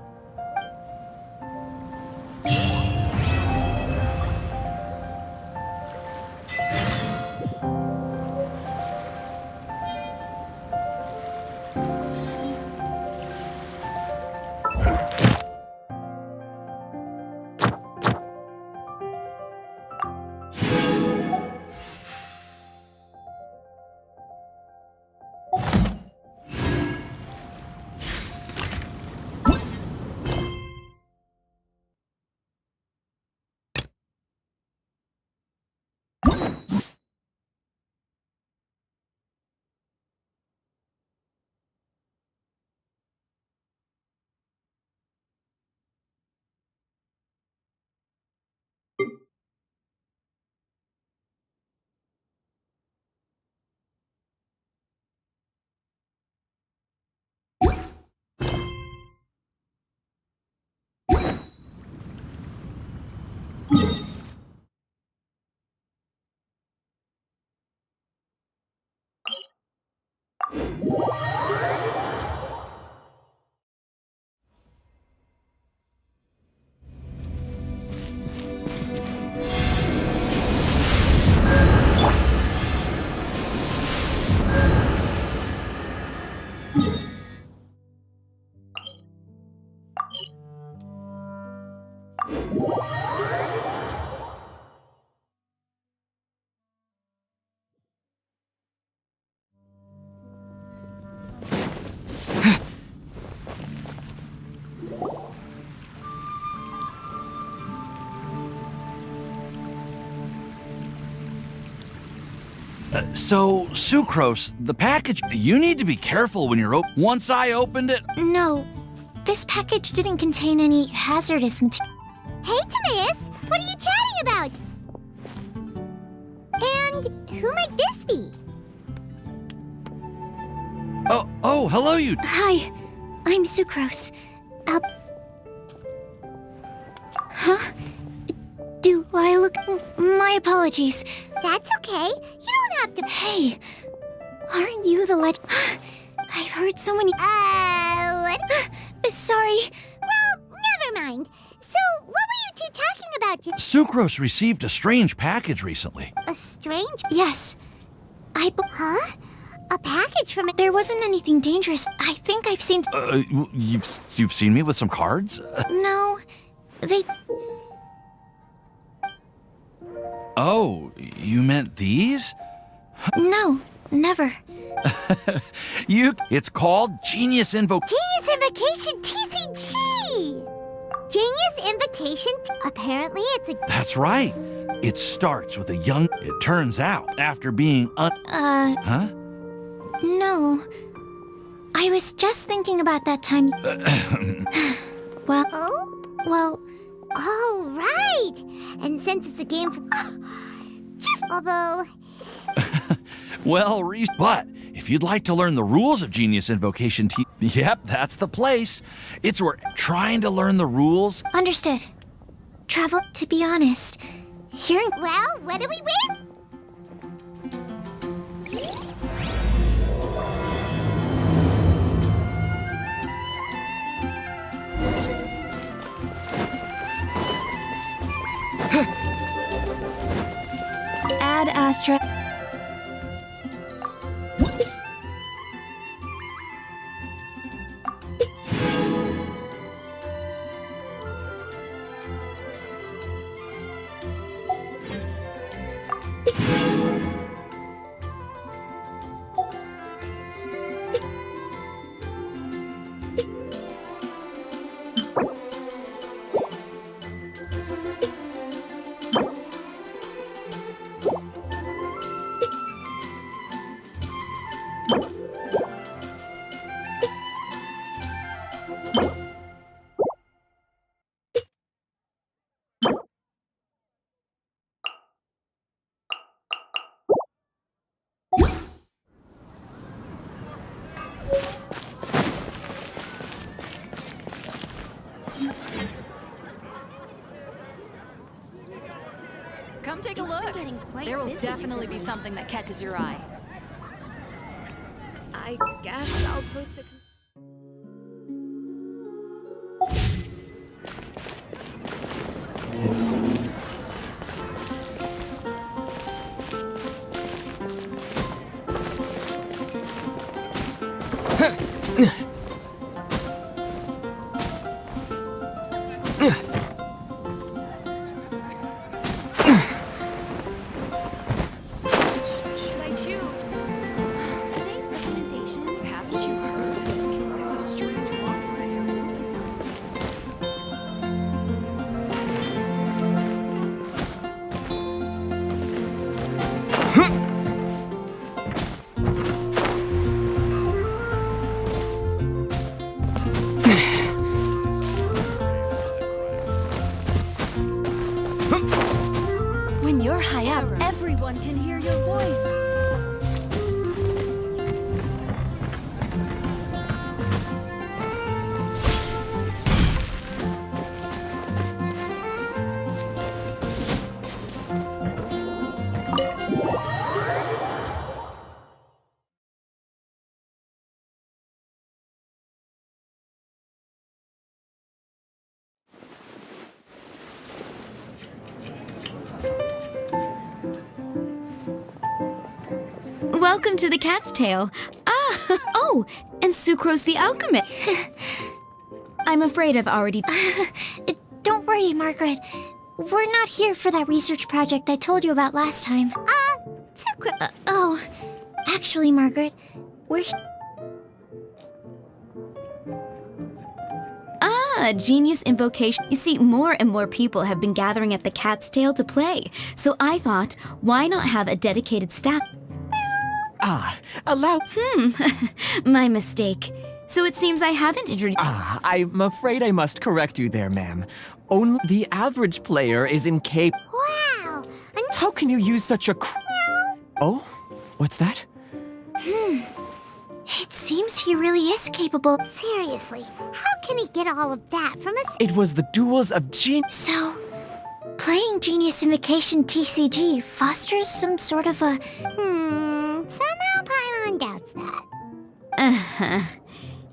Speaker 17: So, Sucrose, the package, you need to be careful when you're once I opened it...
Speaker 1: No, this package didn't contain any hazardous material. Hey, Timaeus, what are you chatting about? And who might this be?
Speaker 17: Oh, hello, you...
Speaker 1: Hi, I'm Sucrose. Huh? Do I look... My apologies. That's okay. You don't have to... Hey, aren't you the I've heard so many... What? Sorry. Well, never mind. So, what were you two talking about today?
Speaker 17: Sucrose received a strange package recently.
Speaker 1: A strange... Yes. Huh? A package from it? There wasn't anything dangerous. I think I've seen...
Speaker 17: You've seen me with some cards?
Speaker 1: No, they...
Speaker 17: Oh, you meant these?
Speaker 1: No, never.
Speaker 17: It's called Genius
Speaker 1: Genius Invocation TCG! Genius invocation? Apparently it's a...
Speaker 17: That's right. It starts with a young... It turns out, after being Huh?
Speaker 2: No. I was just thinking about that time. Well,
Speaker 1: Oh, right! And since it's a game for... just... Although...
Speaker 17: Well, but if you'd like to learn the rules of Genius Invocation yep, that's the place. It's where trying to learn the rules...
Speaker 2: Understood. Travel, to be honest, hearing...
Speaker 1: Well, what do we win?
Speaker 15: Ad Astra.
Speaker 9: Come take a look. There will definitely be something that catches your eye. I guess I'll post a...
Speaker 15: When you're high up, everyone can hear your voice.
Speaker 6: Welcome to the Cat's Tail. Oh, and Sucrose the Alchemist. I'm afraid I've already...
Speaker 2: Don't worry, Margaret. We're not here for that research project I told you about last time. Oh, actually, Margaret, we're...
Speaker 6: Genius Invocation. You see, more and more people have been gathering at the Cat's Tail to play. So I thought, why not have a dedicated staff?
Speaker 20: Allow...
Speaker 6: My mistake. So it seems I haven't introduced...
Speaker 20: I'm afraid I must correct you there, ma'am. Only the average player is incapable...
Speaker 1: Wow!
Speaker 20: How can you use such a Oh? What's that?
Speaker 2: It seems he really is capable.
Speaker 1: Seriously, how can he get all of that from us?
Speaker 20: It was the duels of genius...
Speaker 2: So, playing Genius Invocation TCG fosters some sort of a...
Speaker 1: Somehow Paimon doubts that.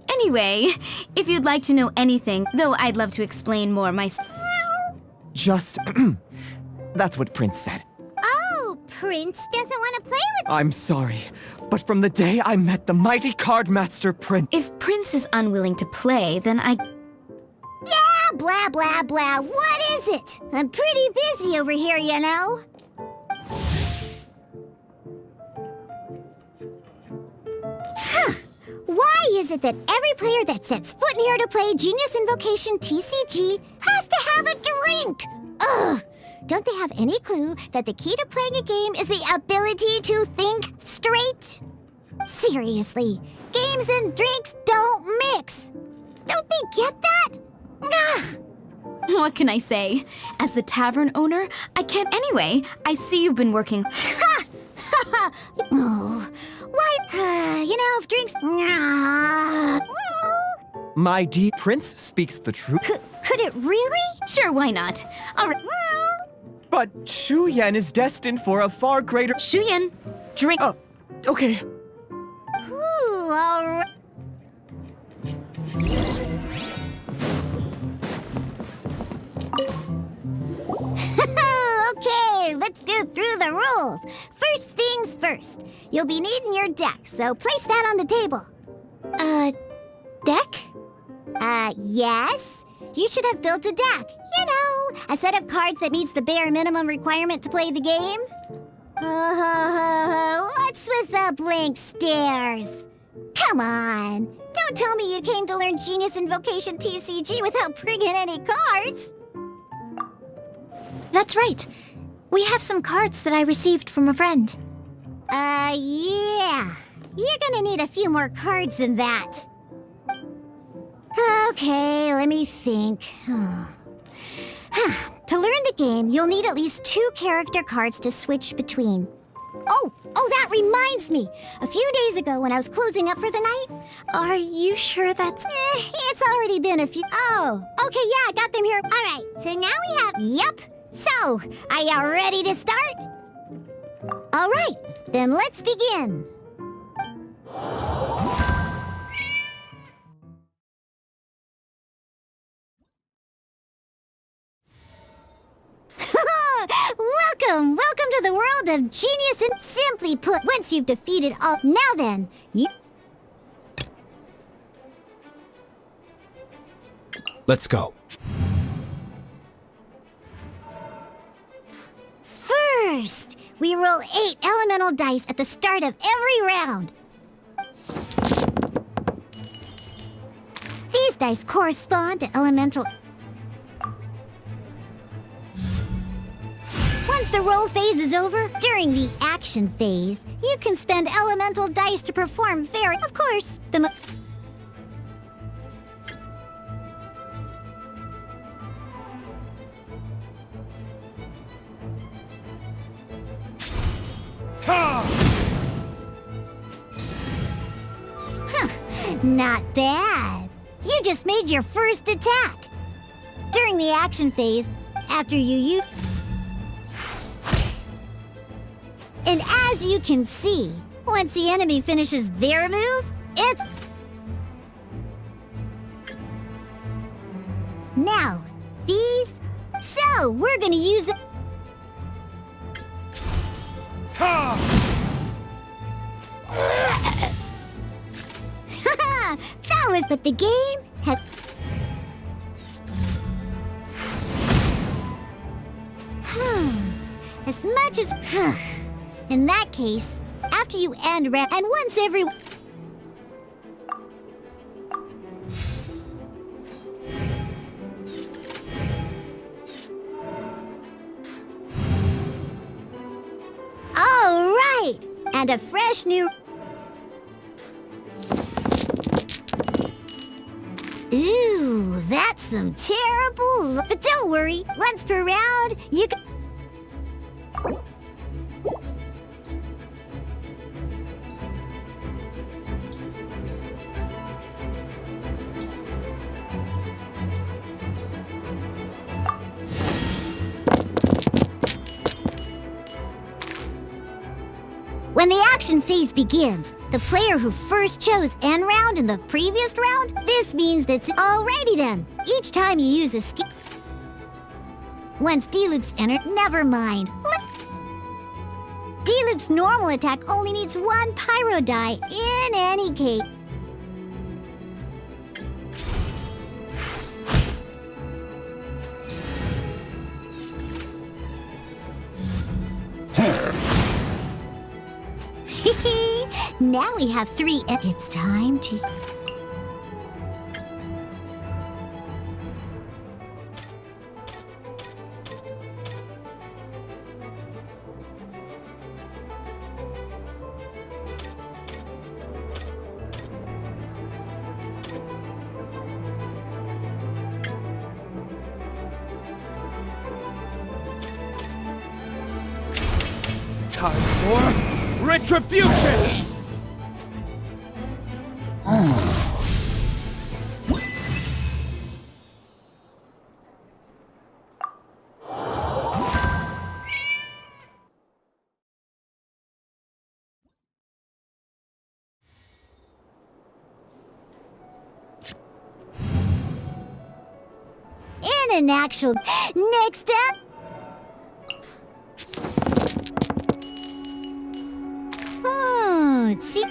Speaker 6: Anyway, if you'd like to know anything, though I'd love to explain more myself.
Speaker 20: Just... That's what Prince said.
Speaker 1: Oh, Prince doesn't want to play with...
Speaker 20: I'm sorry, but from the day I met the mighty card master Prince...
Speaker 6: If Prince is unwilling to play, then I...
Speaker 1: Yeah, blah, blah, blah. What is it? I'm pretty busy over here, you know. Why is is it that every player that sets foot in here to play Genius Invocation TCG has to have a drink? Ugh! Don't they have any clue that the key to playing a game is the ability to think straight? Seriously, games and drinks don't mix. Don't they get that? Ugh!
Speaker 21: What can I say? As the tavern owner, I can't anyway. I see you've been working.
Speaker 1: Ha! Ha ha! Oh, why? If drinks...
Speaker 20: My dear prince speaks the truth.
Speaker 1: Could it really?
Speaker 21: Sure, why not? All right.
Speaker 20: But Shu Yan is destined for a far greater...
Speaker 21: Shu Yan, drink...
Speaker 20: Okay.
Speaker 1: Ooh, all right. Okay, let's go through the rules. First things first. You'll be needing your deck, so place that on the table.
Speaker 21: Deck?
Speaker 1: Yes. You should have built a deck. You know, a set of cards that meets the bare minimum requirement to play the game. What's with the blank stares? Come on. Don't tell me you came to learn Genius Invocation TCG without bringing any cards.
Speaker 21: That's right. We have some cards that I received from a friend.
Speaker 1: Yeah. You're gonna need a few more cards than that. Okay, let me think. To learn the game, you'll need at least 2 character cards to switch between. Oh, that reminds me. A few days ago when I was closing up for the night...
Speaker 21: Are you sure that's...
Speaker 1: It's already been a few... Oh, okay, yeah, I got them here. All right, so now we have... Yep. So, are you ready to start? All right, then let's begin. Welcome to the world of Genius and simply put, once you've defeated all... Now then, you...
Speaker 5: Let's go.
Speaker 1: First, we roll 8 elemental dice at the start of every round. These dice correspond to elemental... Once the roll phase is over, during the action phase, you can spend elemental dice to perform very... Of course, the... Not bad. You just made your first attack. During the action phase, after you use... And as you can see, once the enemy finishes their move, it's... Now, these... So, we're gonna use the... That was... But the game had... As much as... In that case, after you end round... And once every... All right! And a fresh new... Ooh, that's some terrible... But don't worry, once per round, you can... When the action phase begins, the player who first chose end round in the previous round, this means that's alrighty then. Each time you use a skill... Once D-Luke's entered, never mind. D-Luke's normal attack only needs 1 pyro die in any case. Now we have 3... It's time to...
Speaker 19: Time for retribution!
Speaker 1: In an actual... Next up... Let's see...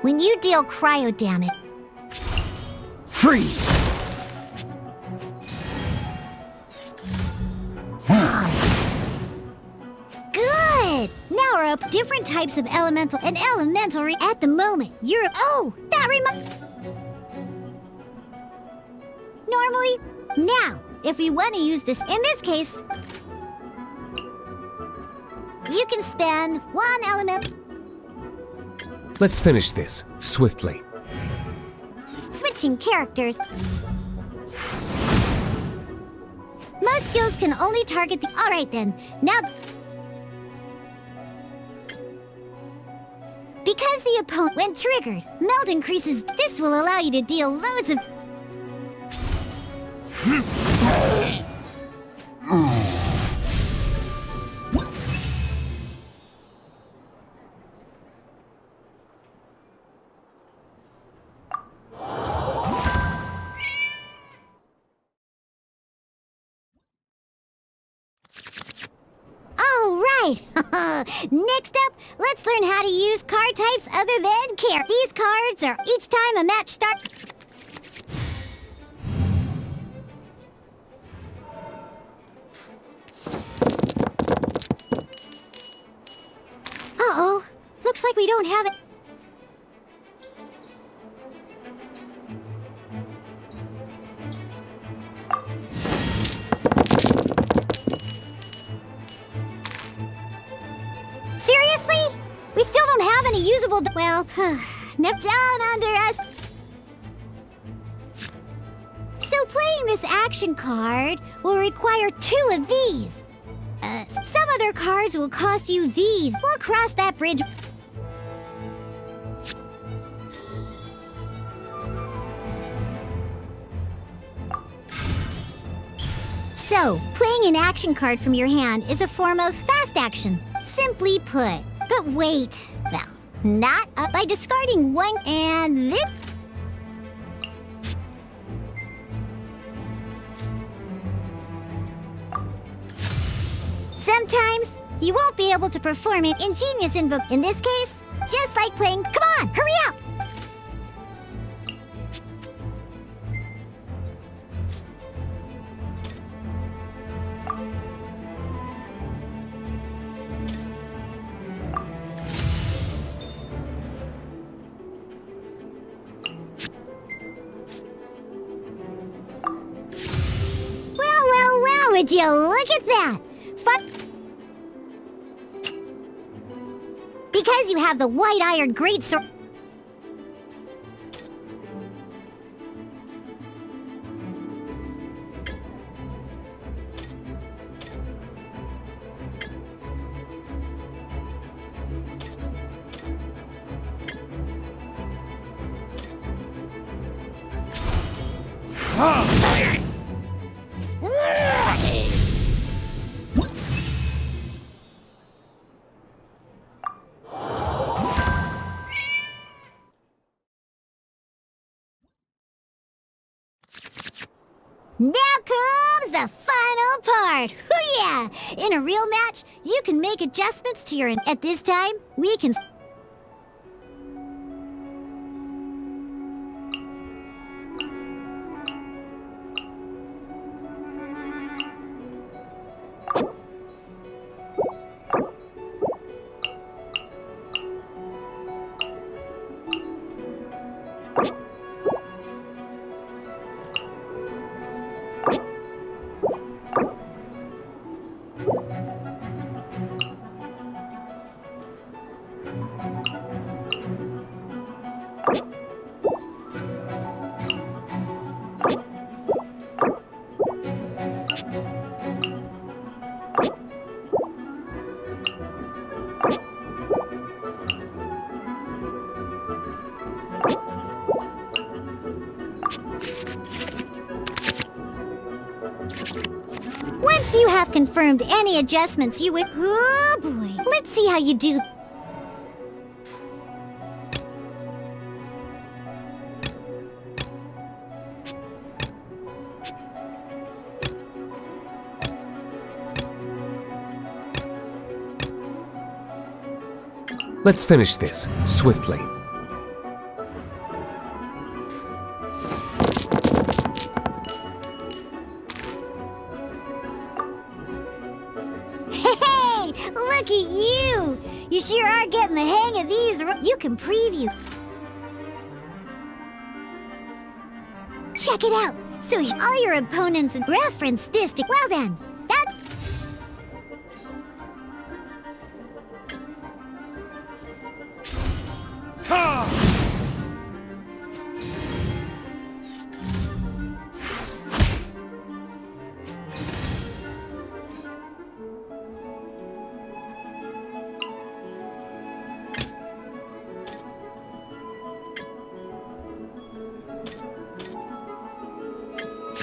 Speaker 1: When you deal cryo damage...
Speaker 18: Freeze!
Speaker 1: Good! Now we're up different types of elemental and elemental at the moment. You're... Oh! That reminds... Normally, now, if we want to use this, in this case, you can spend one element...
Speaker 4: Let's finish this, swiftly.
Speaker 1: Switching characters. Most skills can only target the... Alright then, now... Because the opponent, when triggered, meld increases. This will allow you to deal loads of... Next up, let's learn how to use card types other than care. These cards are each time a match starts. Uh-oh. Looks like we don't have it. Seriously? We still don't have any usable... Well, nip down under us. So playing this action card will require 2 of these. Some other cards will cost you these. We'll cross that bridge. So, playing an action card from your hand is a form of fast action. Simply put. But wait. Well, not by discarding one and this. Sometimes you won't be able to perform an ingenious invoke. In this case, just like playing. Come on, hurry up! Well, would you look at that? Because you have the white iron greatsword. Now comes the final part! Hoo-yeah! In a real match, you can make adjustments to your... At this time, we can... Once you have confirmed any adjustments, you would... Oh boy. Let's see how you do.
Speaker 4: Let's finish this swiftly.
Speaker 1: Hey, look at you! You sure are getting the hang of these. You can preview. Check it out. So all your opponents reference this to... Well then, that...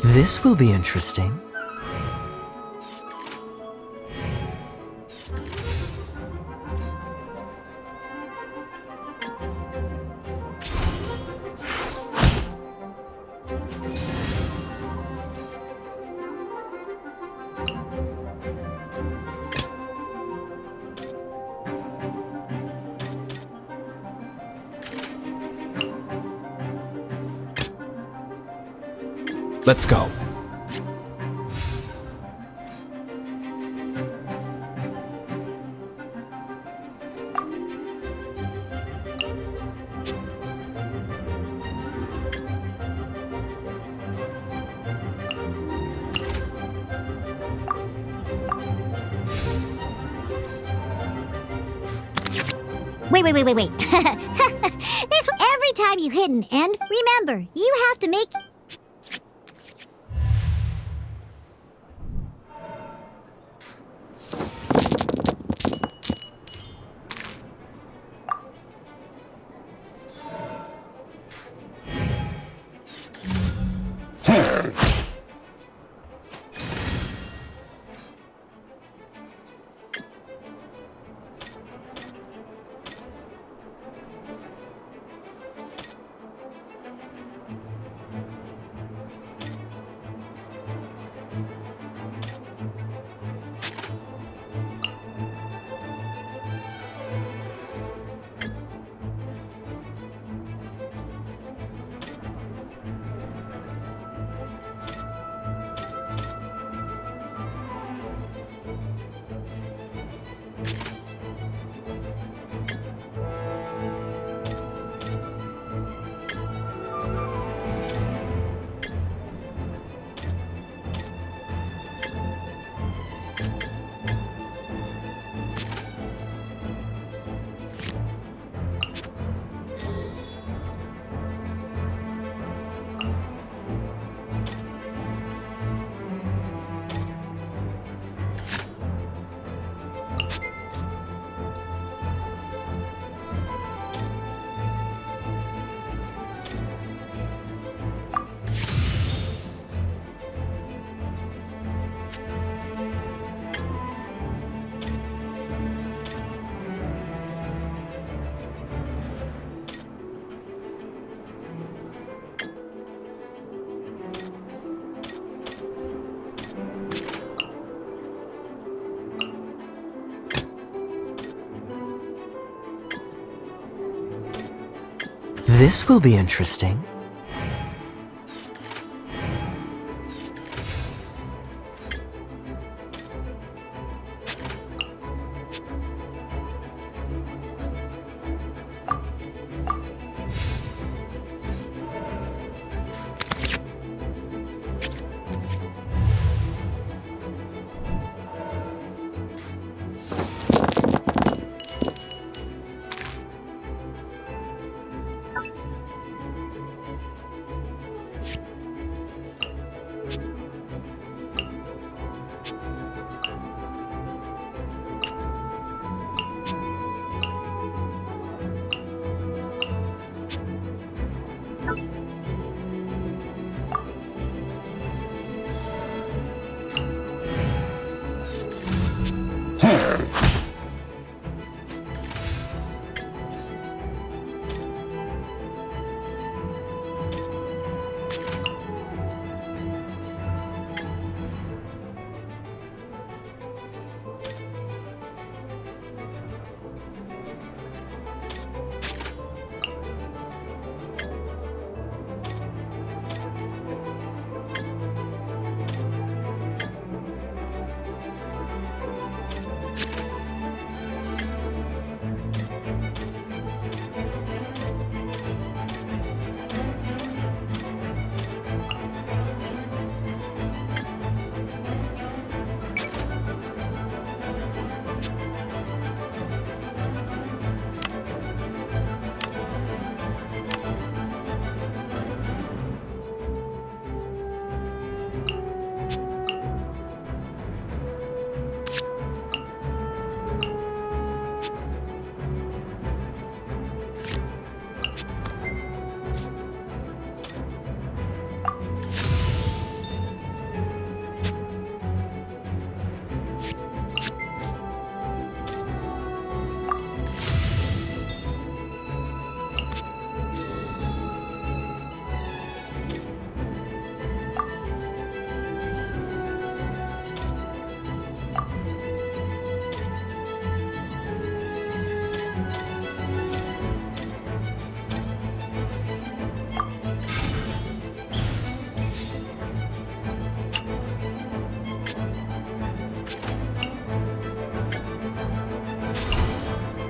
Speaker 20: This will be interesting.
Speaker 4: Let's go.
Speaker 1: Wait. There's every time you hit an end, remember, you have to make...
Speaker 20: This will be interesting.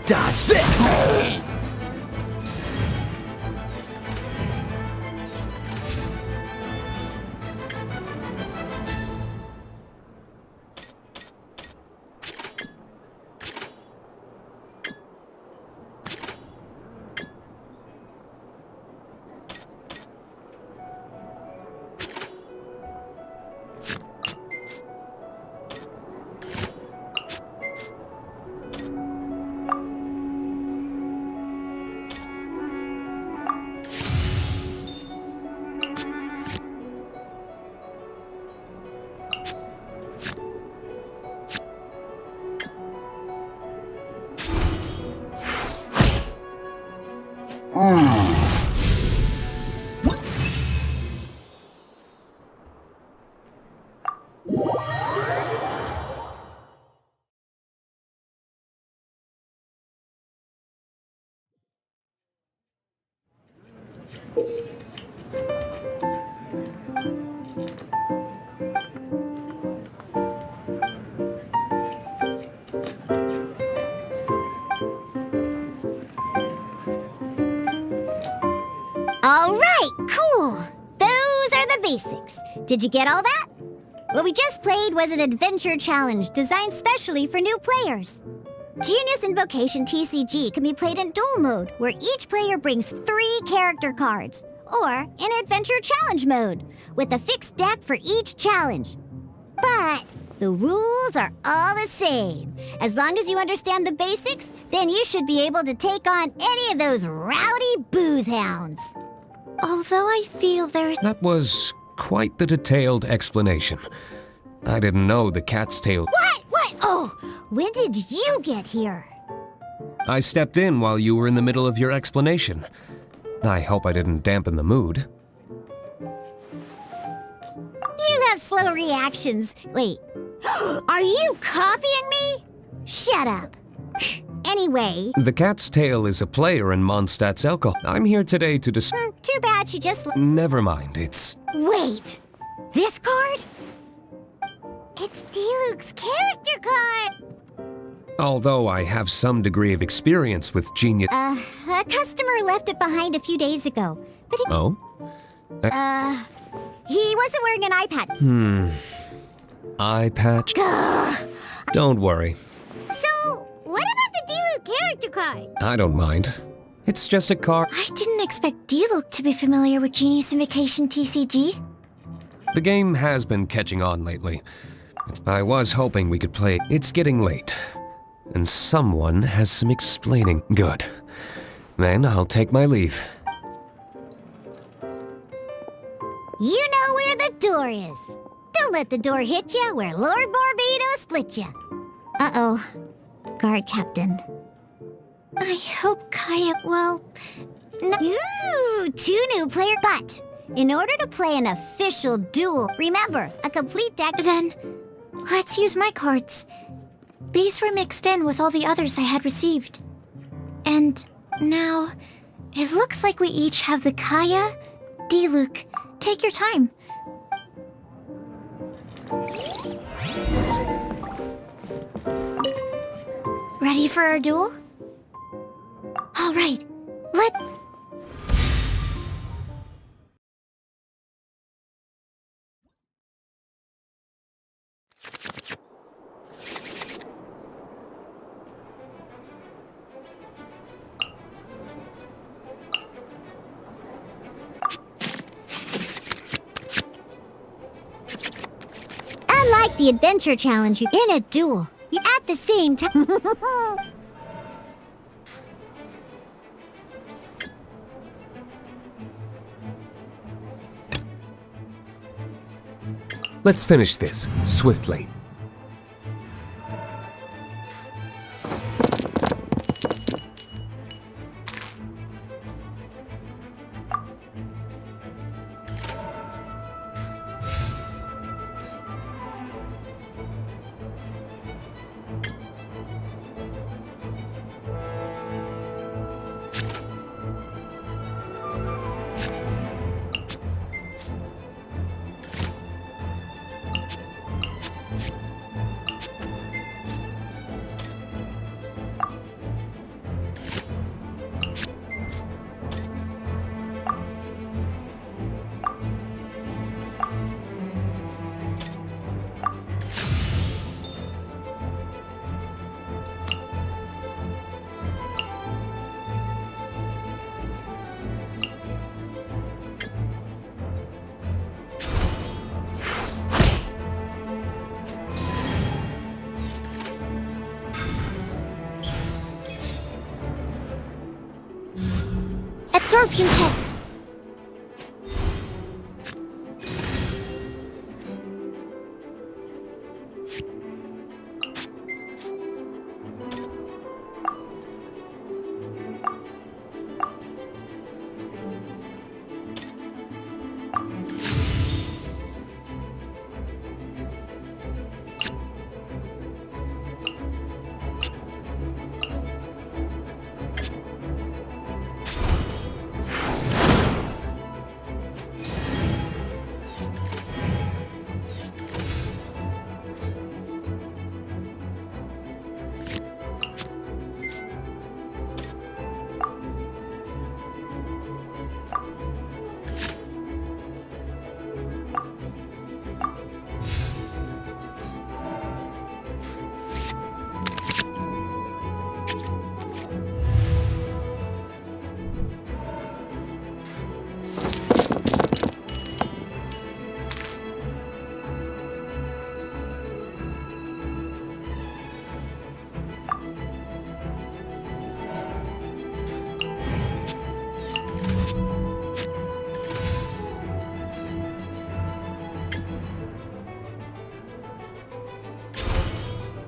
Speaker 20: Dodge this!
Speaker 1: All right, cool. Those are the basics. Did you get all that? What we just played was an adventure challenge designed specially for new players. Genius Invocation TCG can be played in duel mode, where each player brings 3 character cards, or in adventure challenge mode, with a fixed deck for each challenge. But the rules are all the same. As long as you understand the basics, then you should be able to take on any of those rowdy booze hounds.
Speaker 2: Although I feel there's...
Speaker 4: That was quite the detailed explanation. I didn't know the cat's tail...
Speaker 1: What? Oh, when did you get here?
Speaker 4: I stepped in while you were in the middle of your explanation. I hope I didn't dampen the mood.
Speaker 1: You have slow reactions. Wait, are you copying me? Shut up. Anyway...
Speaker 4: The cat's tail is a player in Mondstadt's alcohol. I'm here today to
Speaker 1: Too bad she just...
Speaker 4: Never mind, it's...
Speaker 1: Wait, this card? It's D-Luke's character card!
Speaker 4: Although I have some degree of experience with genius...
Speaker 1: A customer left it behind a few days ago, but he...
Speaker 4: Oh?
Speaker 1: He wasn't wearing an eye patch.
Speaker 4: Eye patch? Don't worry.
Speaker 1: So, what about the D-Luke character card?
Speaker 4: I don't mind. It's just a card.
Speaker 2: I didn't expect D-Luke to be familiar with Genius Invocation TCG.
Speaker 4: The game has been catching on lately. I was hoping we could play. It's getting late. And someone has some explaining. Good. Then I'll take my leave.
Speaker 1: You know where the door is. Don't let the door hit you where Lord Barbados split you. Uh-oh. Guard Captain.
Speaker 2: I hope Kaya, well... No.
Speaker 1: Ooh, 2 new player. But in order to play an official duel, remember, a complete deck...
Speaker 2: Then, let's use my cards. These were mixed in with all the others I had received. And now, it looks like we each have the Kaya, D-Luke. Take your time. Ready for our duel? All right,
Speaker 1: Unlike the adventure challenge, you're in a duel. You're at the same time.
Speaker 4: Let's finish this, swiftly.
Speaker 1: absorption test.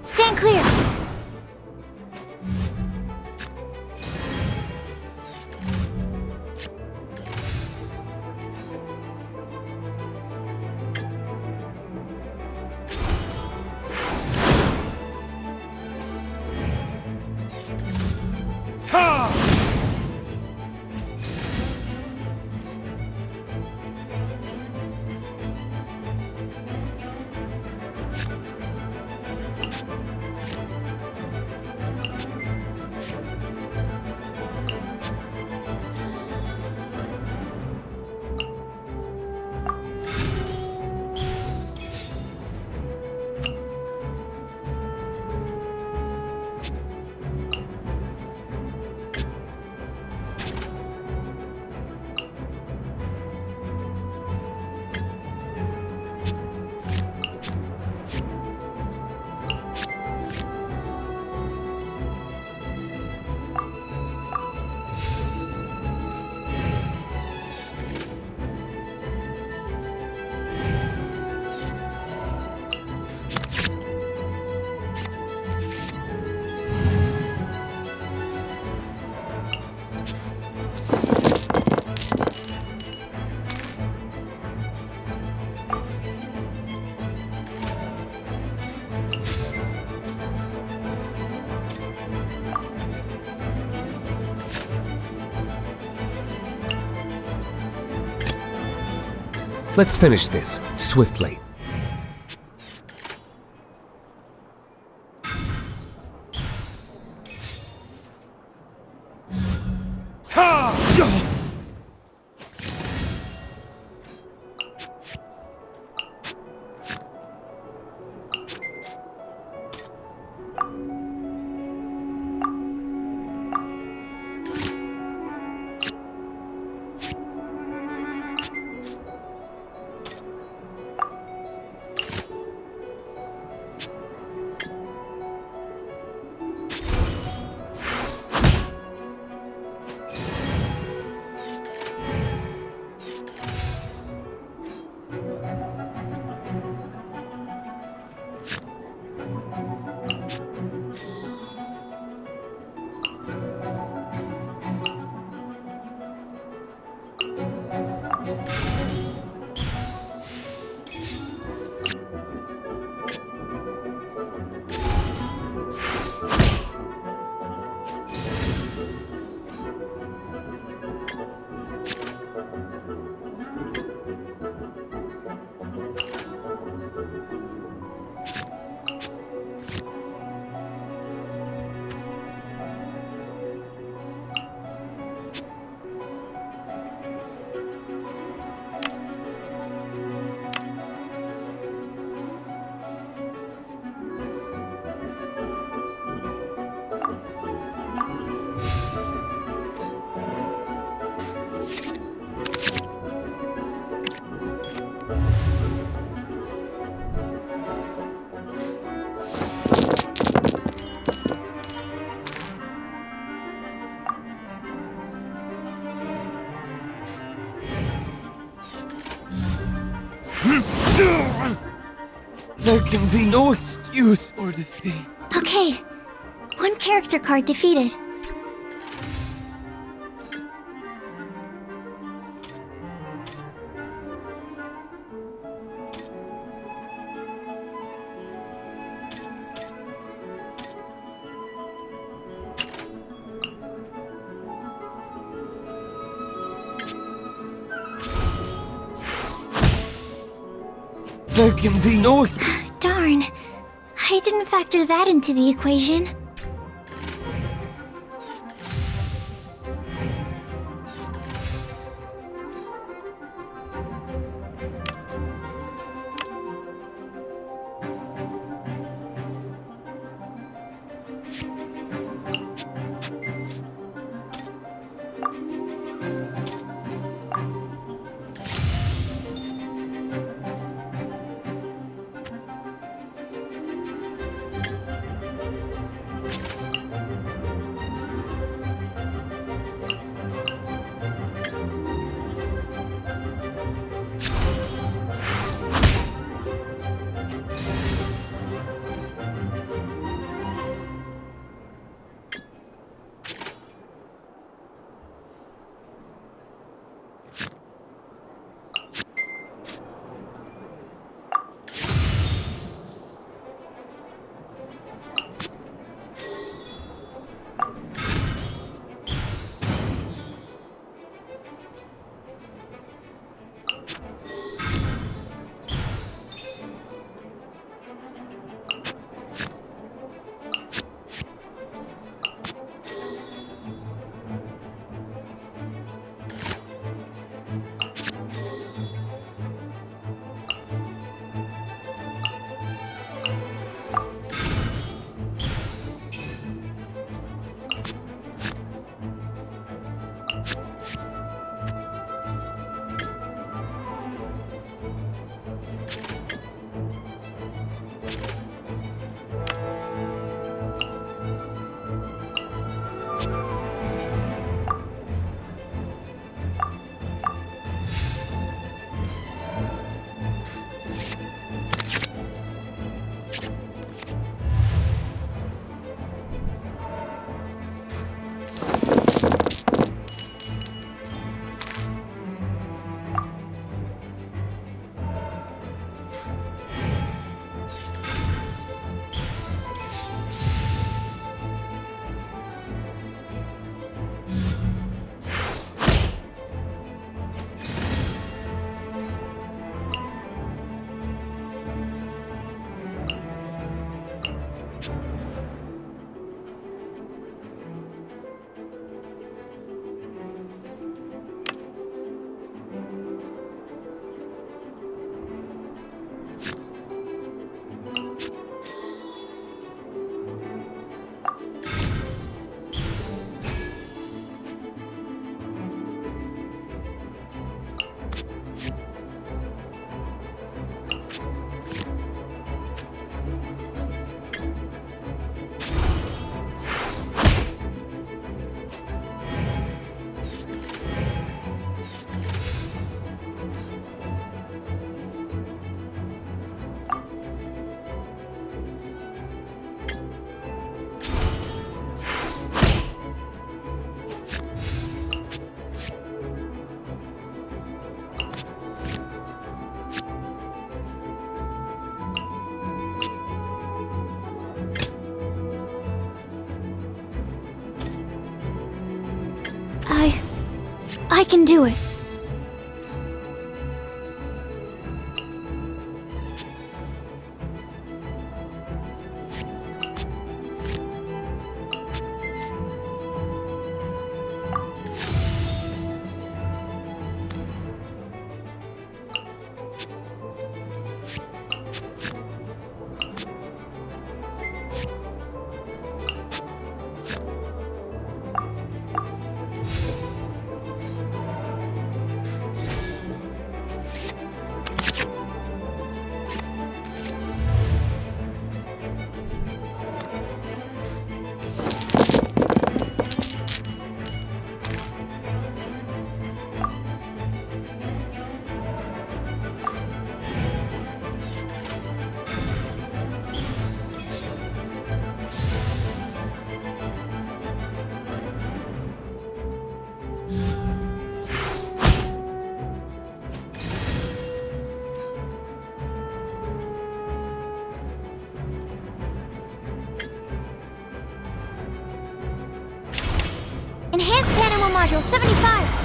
Speaker 1: Stand clear.
Speaker 4: Let's finish this swiftly.
Speaker 20: There can be no excuse or defeat.
Speaker 1: Okay, one character card defeated.
Speaker 20: There can be no
Speaker 1: Darn, I didn't factor that into the equation. I can do it.
Speaker 2: Module 75.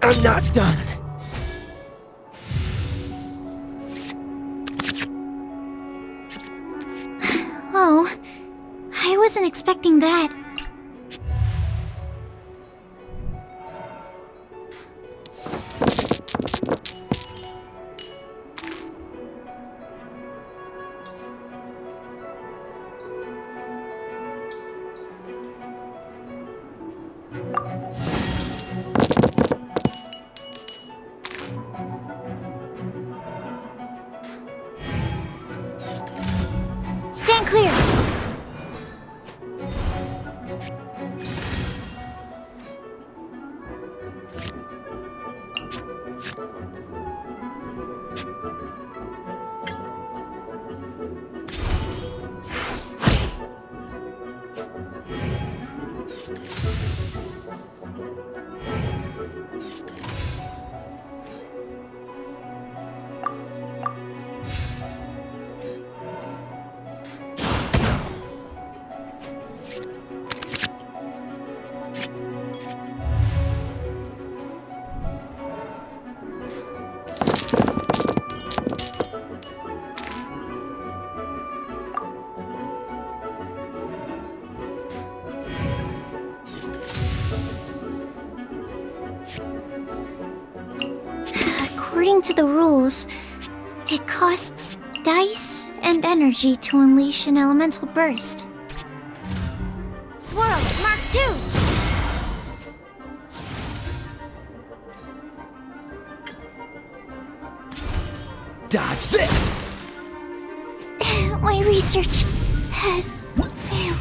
Speaker 20: I'm not done.
Speaker 1: Oh, I wasn't expecting that. Stand clear! According to the rules, it costs dice and energy to unleash an elemental burst. Swirl, Mark 2!
Speaker 20: Dodge this!
Speaker 1: My research has failed.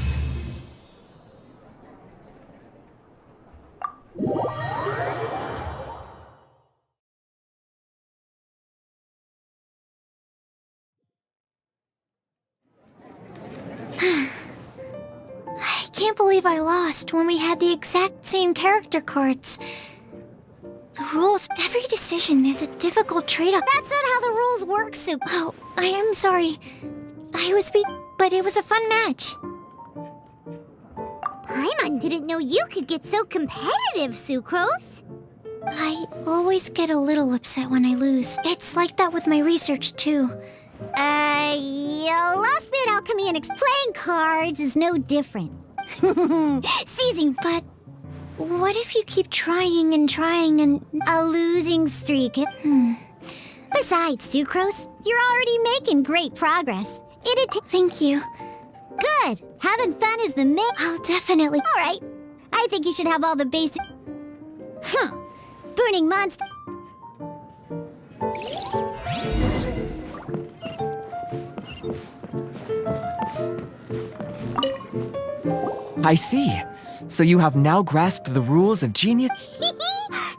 Speaker 1: I can't believe I lost when we had the exact same character cards. The rules, every decision is a difficult trade-off.
Speaker 2: That's not how the rules work, Soup.
Speaker 1: Oh, I am sorry. I was but it was a fun match.
Speaker 2: Paimon didn't know you could get so competitive, Sucrose.
Speaker 1: I always get a little upset when I lose. It's like that with my research, too.
Speaker 2: Lost Spirit Alchemy and playing cards is no different. Seizing,
Speaker 1: but what if you keep trying and
Speaker 2: a losing streak? Besides, Sucrose, you're already making great progress.
Speaker 1: Thank you.
Speaker 2: Good. Having fun is the main.
Speaker 1: I'll definitely.
Speaker 2: All right. I think you should have all the basic. Burning monster.
Speaker 20: I see. So you have now grasped the rules of genius.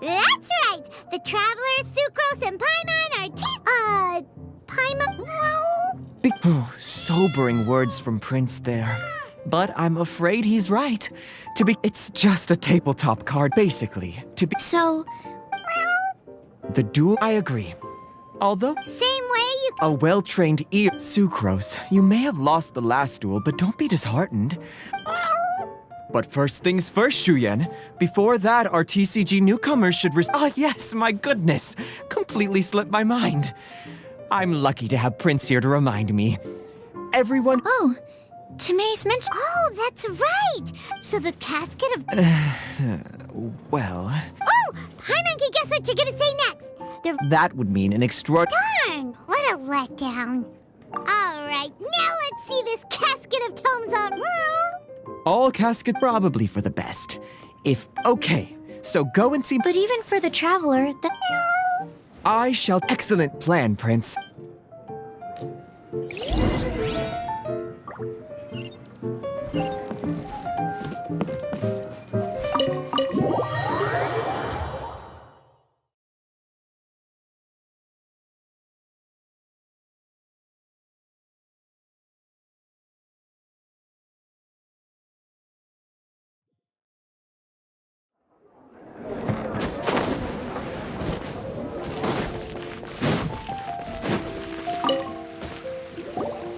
Speaker 2: That's right. The Travelers, Sucrose, and Paimon are Paimon.
Speaker 20: Sobering words from Prince there. But I'm afraid he's right. It's just a tabletop card, basically.
Speaker 1: So...
Speaker 20: The duel, I agree. Although...
Speaker 2: Same way you...
Speaker 20: A well-trained ear... Sucrose, you may have lost the last duel, but don't be disheartened. But first things first, Shuyen. Before that, our TCG newcomers should yes, my goodness. Completely slipped my mind. I'm lucky to have Prince here to remind me. Everyone...
Speaker 1: Oh, Tamae's mentioned. Oh, that's right! So the casket of.
Speaker 20: Well,
Speaker 1: Oh! Hi, Monkey, guess what you're gonna say next?
Speaker 20: that would mean an
Speaker 1: Darn! What a letdown. Alright, now let's see this casket of tomes on.
Speaker 20: all casket probably for the best. Okay, so go and see.
Speaker 2: But even for the traveler,
Speaker 20: I shall. Excellent plan, Prince.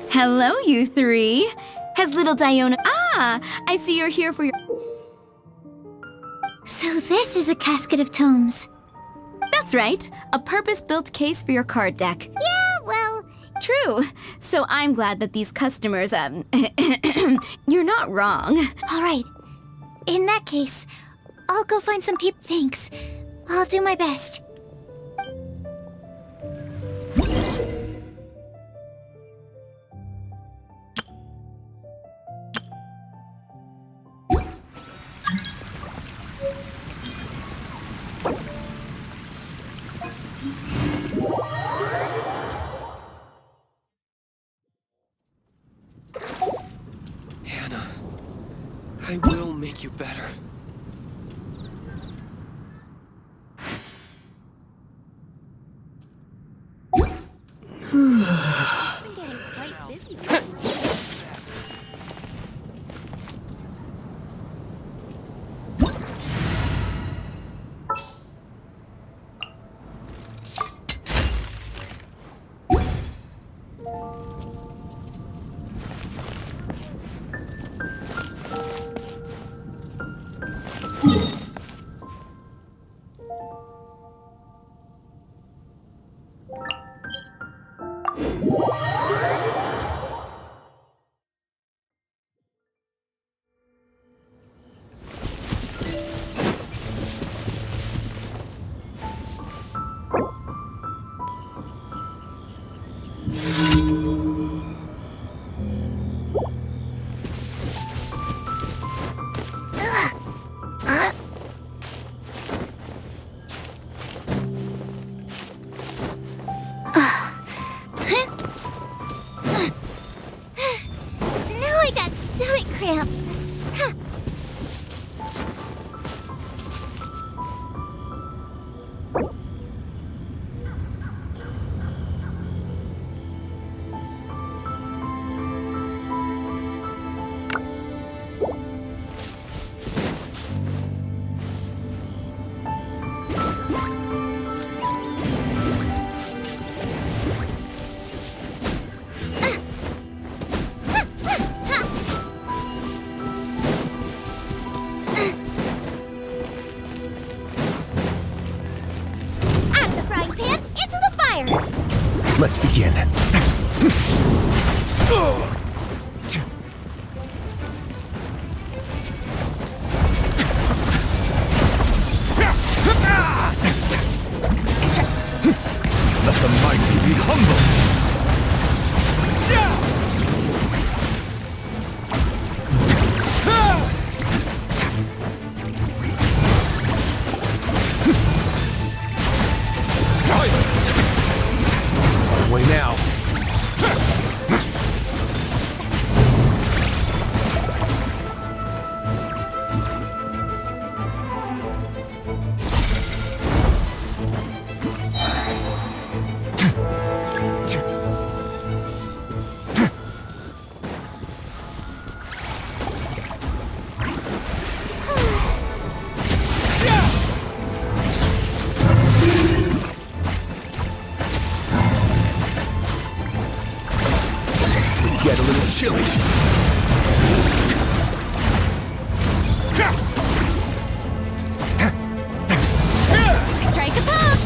Speaker 21: Hello, you three. Has little Diona... Ah, I see you're here for your...
Speaker 1: So this is a casket of tomes.
Speaker 21: That's right. A purpose-built case for your card deck.
Speaker 1: Yeah, well...
Speaker 21: True. So I'm glad that these customers, you're not wrong.
Speaker 2: Alright. In that case, I'll go find some people. Thanks. I'll do my best.
Speaker 4: Hannah, I will make you better.
Speaker 21: It's been getting quite busy.
Speaker 1: Now I got stomach cramps. Out of the frying pan, into the fire.
Speaker 18: Let's begin. Let the mighty be humble. Silence! On the way now. Get a little chilly.
Speaker 21: Strike a pop!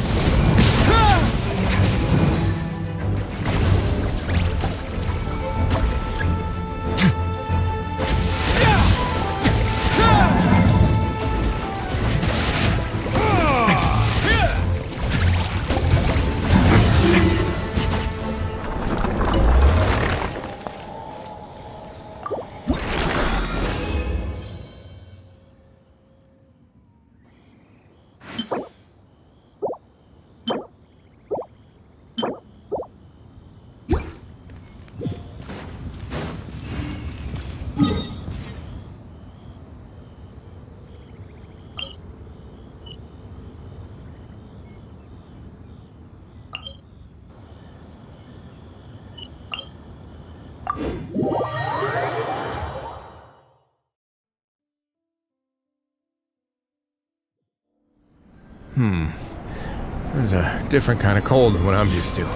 Speaker 5: This is a different kind of cold than what I'm used to.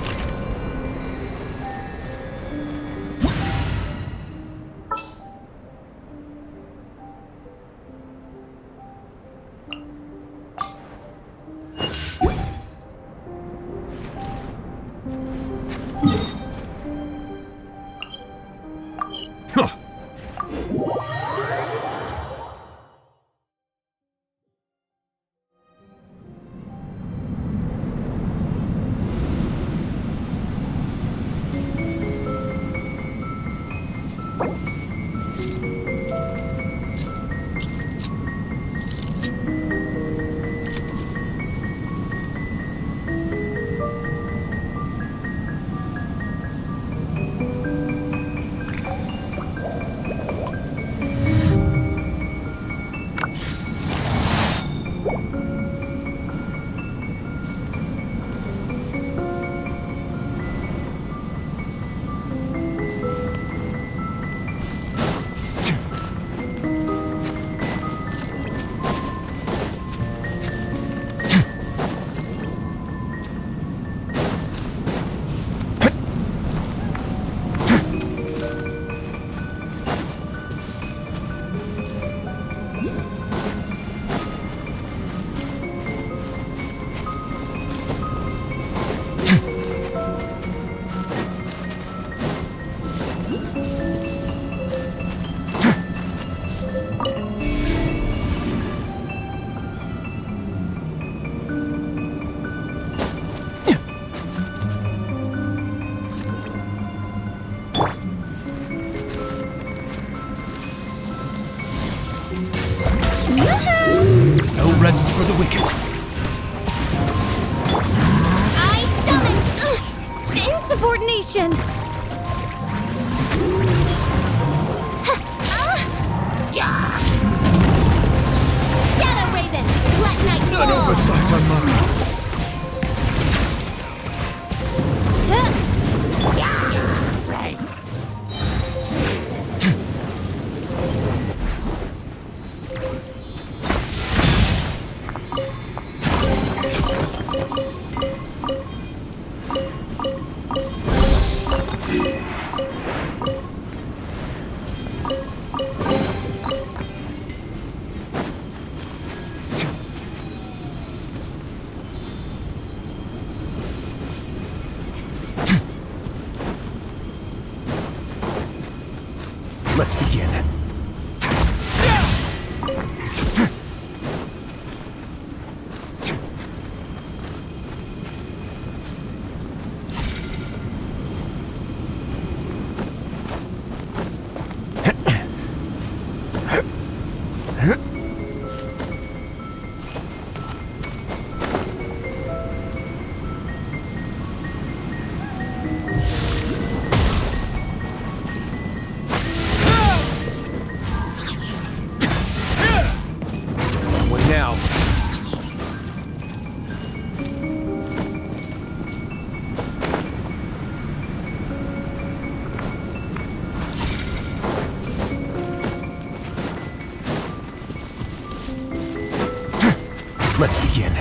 Speaker 18: No rest for the wicked.
Speaker 1: I summon insubordination. Shadow Raven, let night fall.
Speaker 18: An oversight on mine. Let's begin. Now. Let's begin.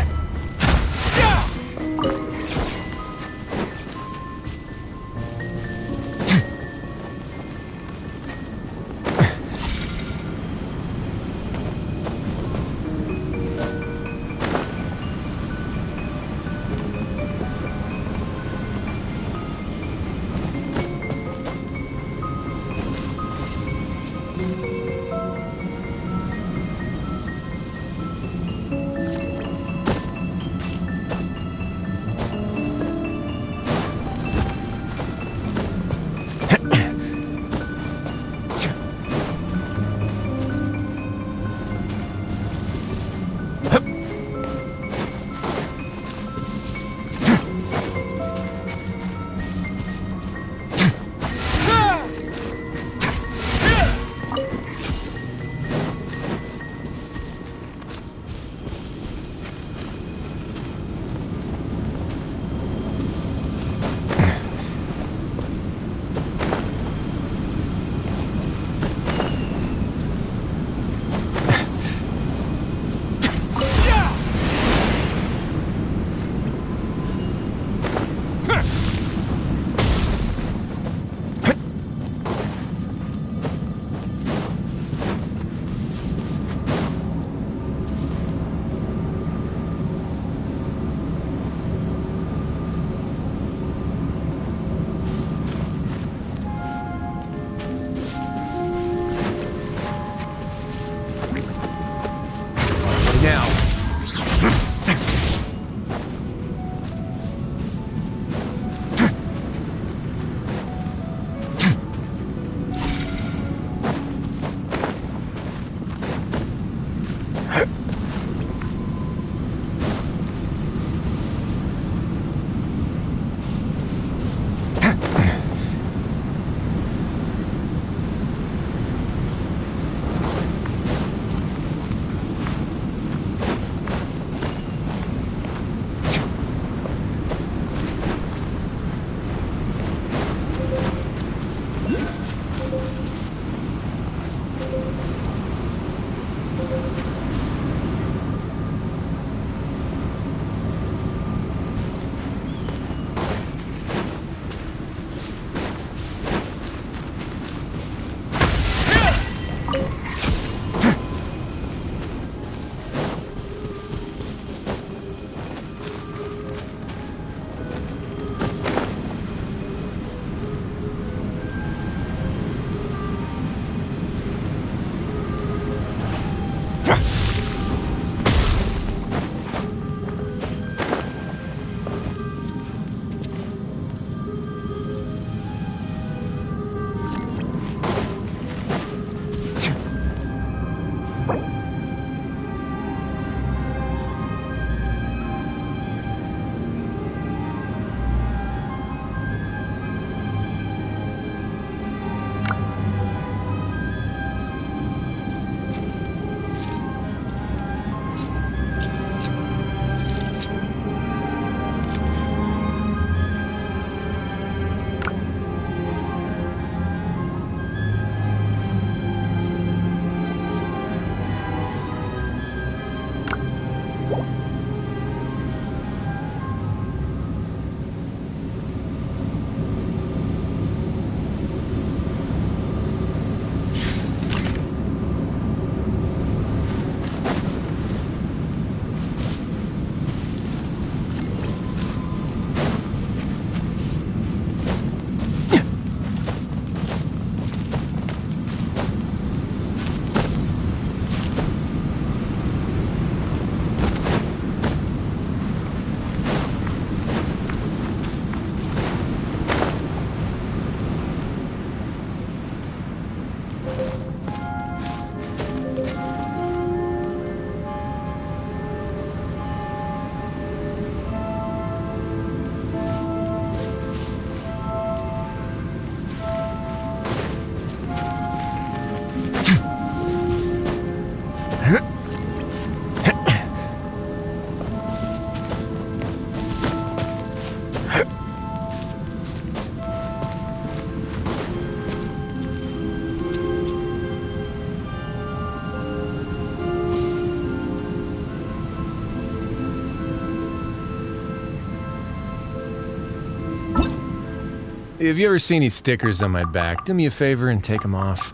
Speaker 5: if you ever see any stickers on my back, do me a favor and take them off.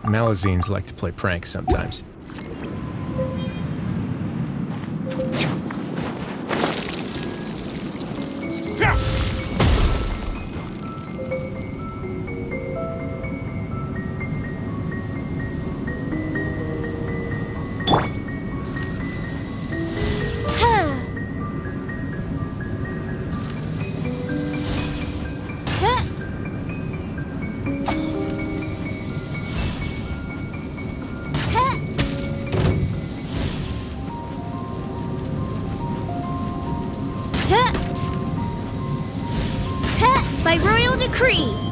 Speaker 5: Malazines like to play pranks sometimes.
Speaker 21: By royal decree.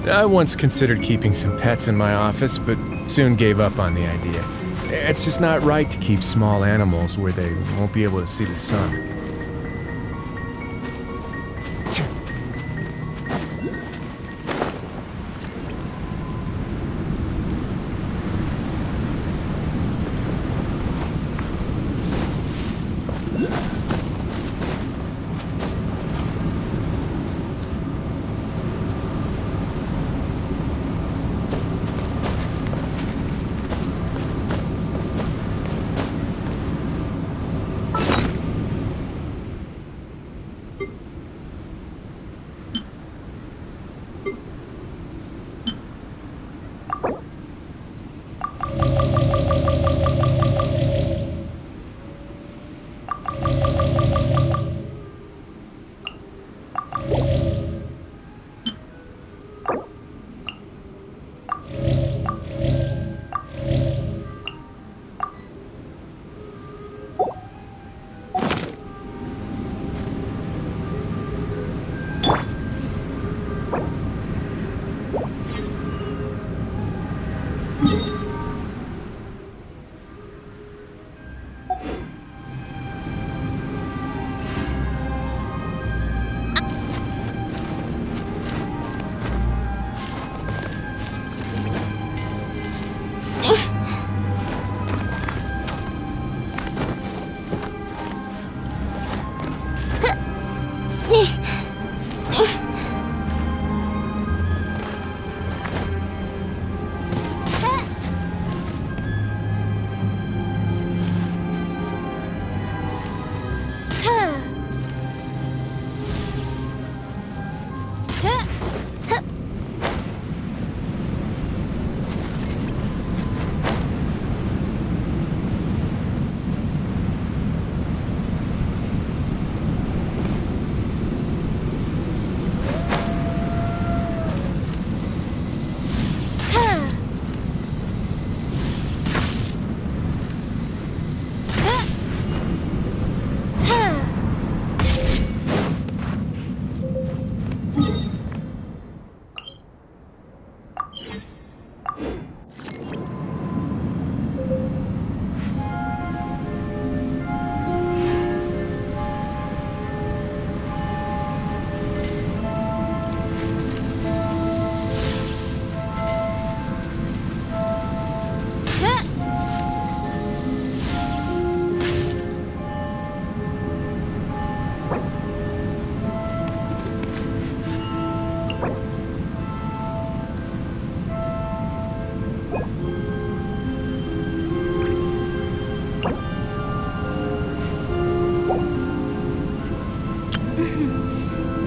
Speaker 5: I once considered keeping some pets in my office, but soon gave up on the idea. It's just not right to keep small animals where they won't be able to see the sun.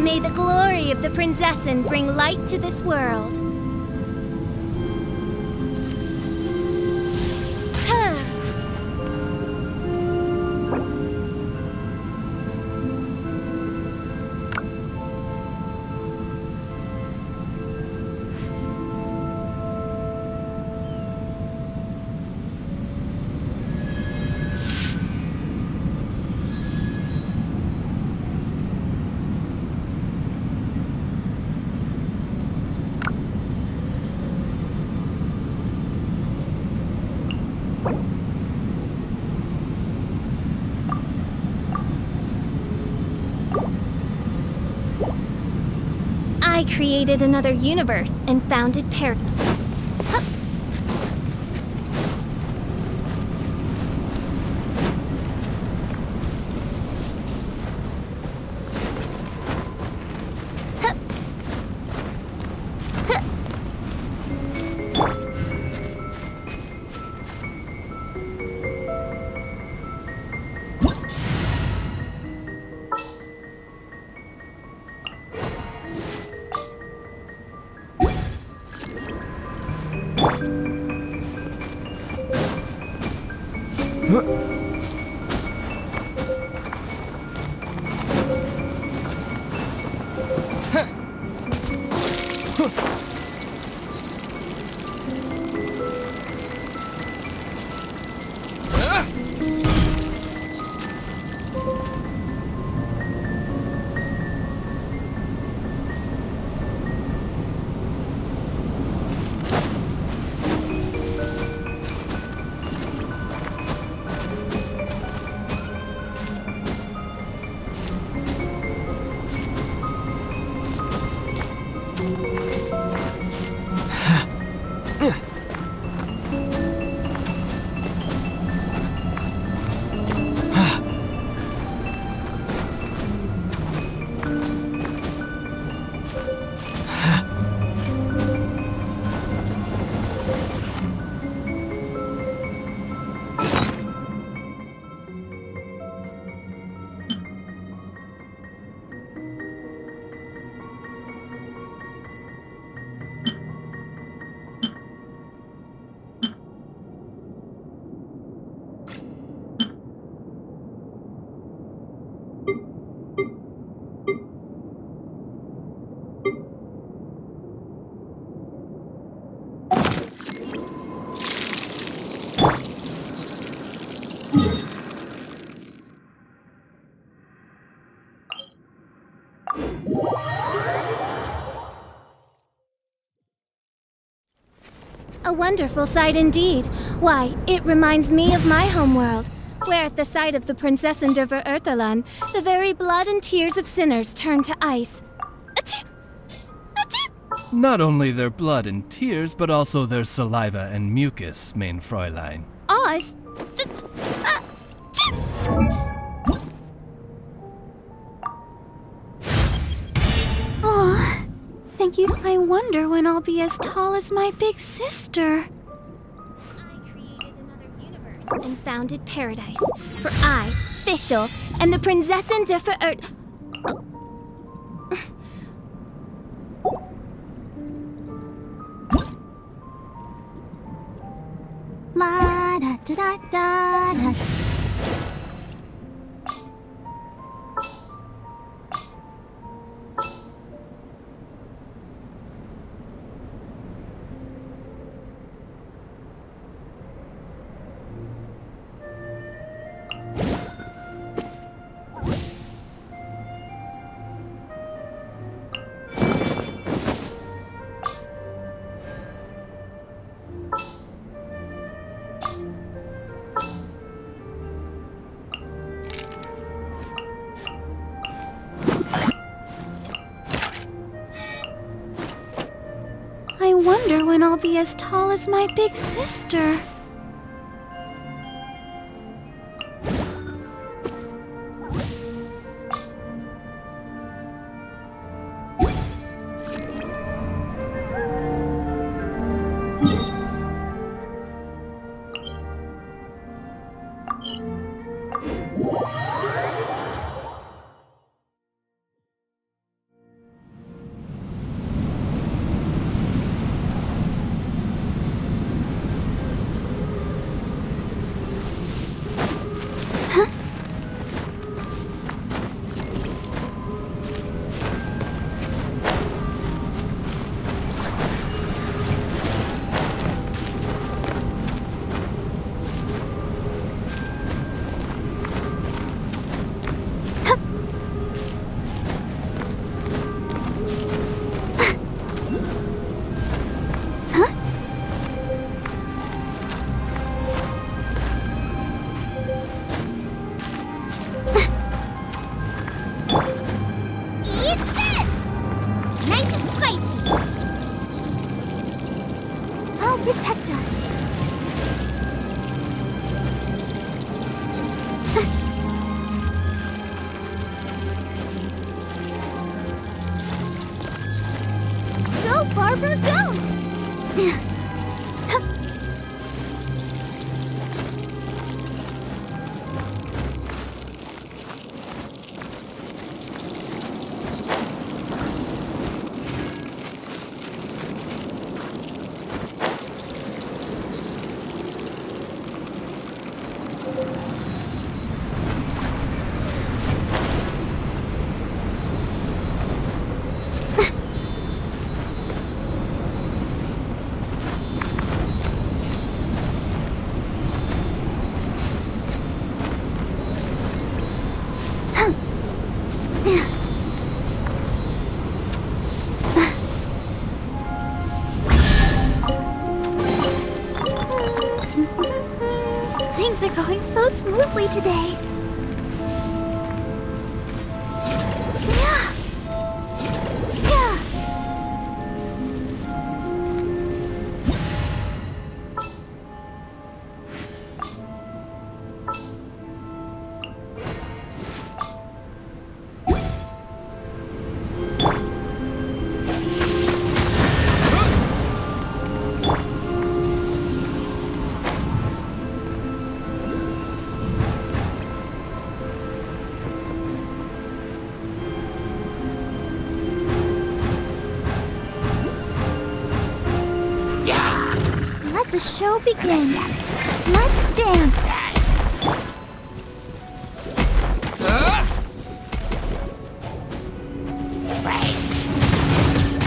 Speaker 7: May the glory of the Prinzessin bring light to this world. I created another universe and founded wonderful sight indeed. Why, it reminds me of my homeworld, where at the sight of the Prinzessin der Verurteilung, the very blood and tears of sinners turn to ice. Achoo! Achoo!
Speaker 12: Not only their blood and tears, but also their saliva and mucus, mein Fräulein.
Speaker 7: Oz?
Speaker 2: Aw, thank you. I wonder when I'll be as tall as my big sister.
Speaker 7: And founded paradise. For I, Fischl, and the Prinzessin der
Speaker 2: La da da da da da. I wonder when I'll be as tall as my big sister. Protect us. Go, Barbara, go! Things are going so smoothly today. Let the show begin. Let's dance.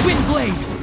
Speaker 22: Windblade!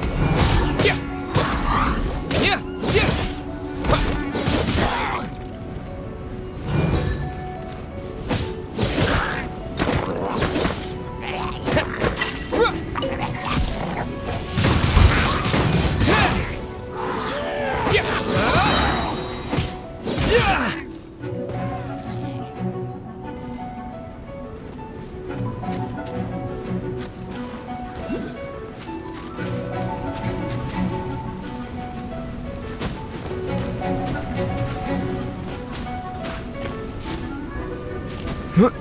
Speaker 1: Let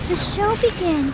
Speaker 1: the show begin.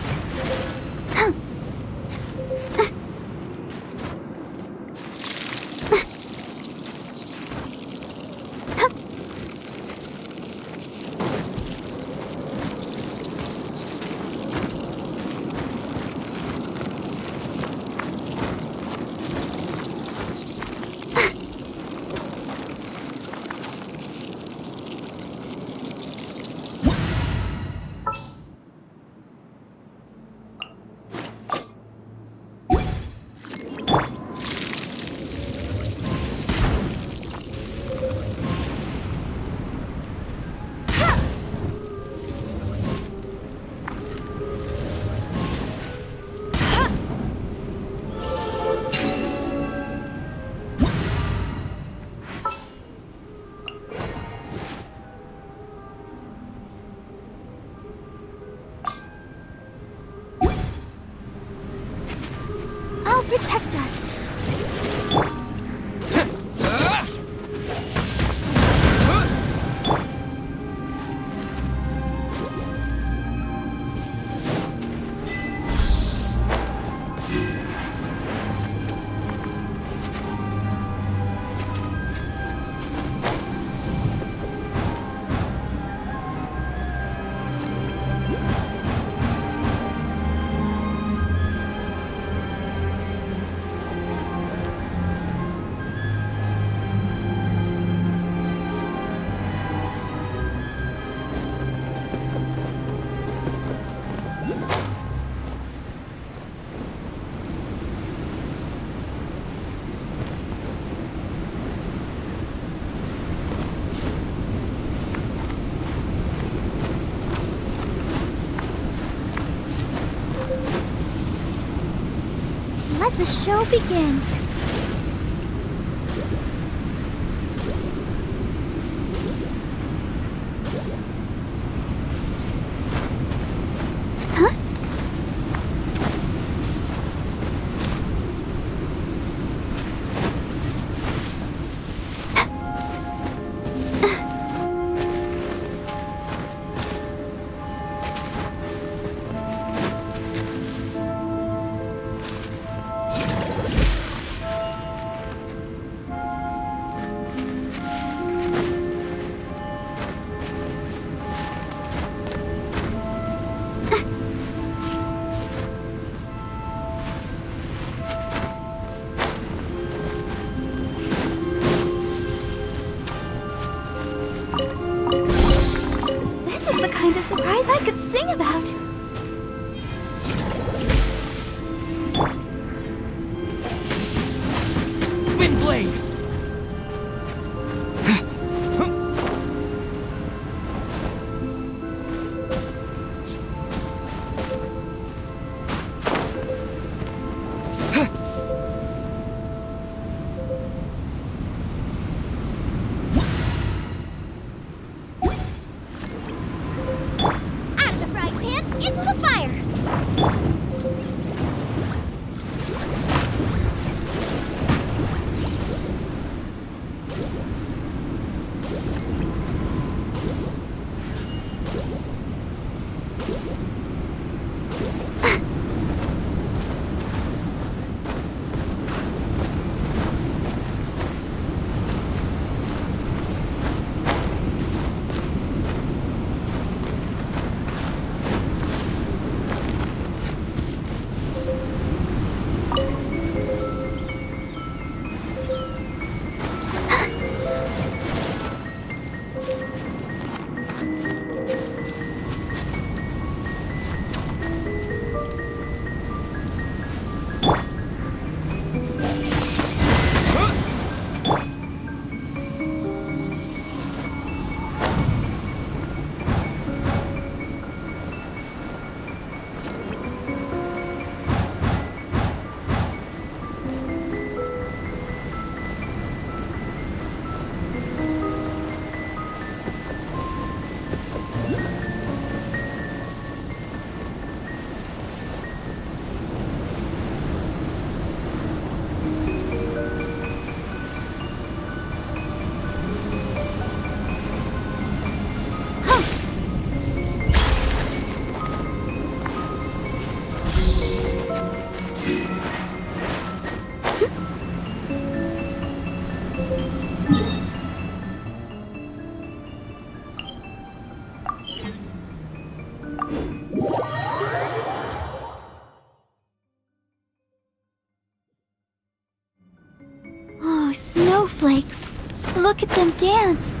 Speaker 1: I'll protect us. Let the show begin. This is the kind of surprise I could sing about.
Speaker 20: Windblade!
Speaker 1: Out of the frying pan, into the fire. snowflakes. Look at them dance.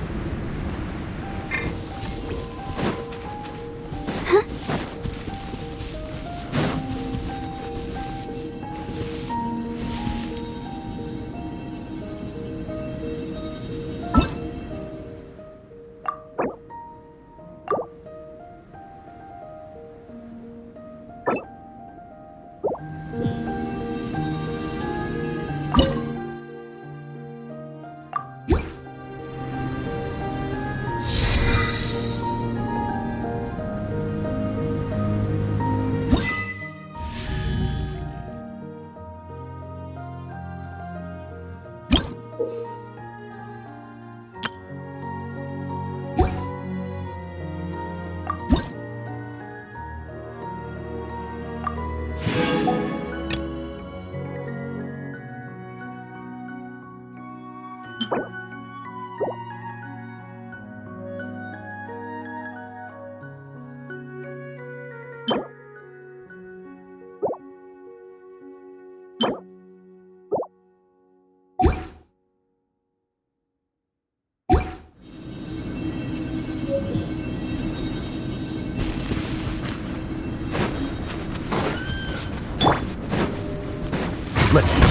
Speaker 18: Let's begin.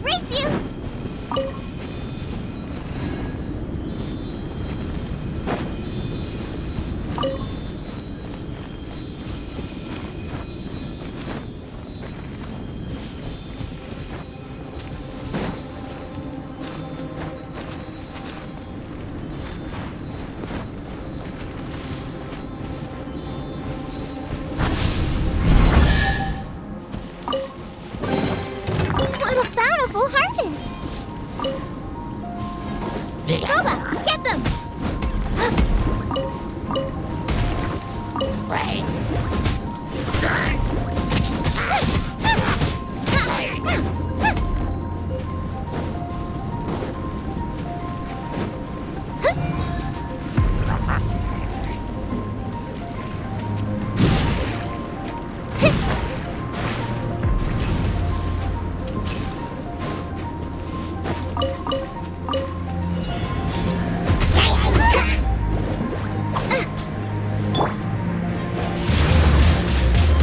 Speaker 1: Race you! What a bountiful harvest! Boba, get them!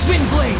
Speaker 11: Wind blade!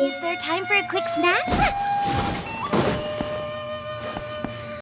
Speaker 1: Is there time for a quick snack?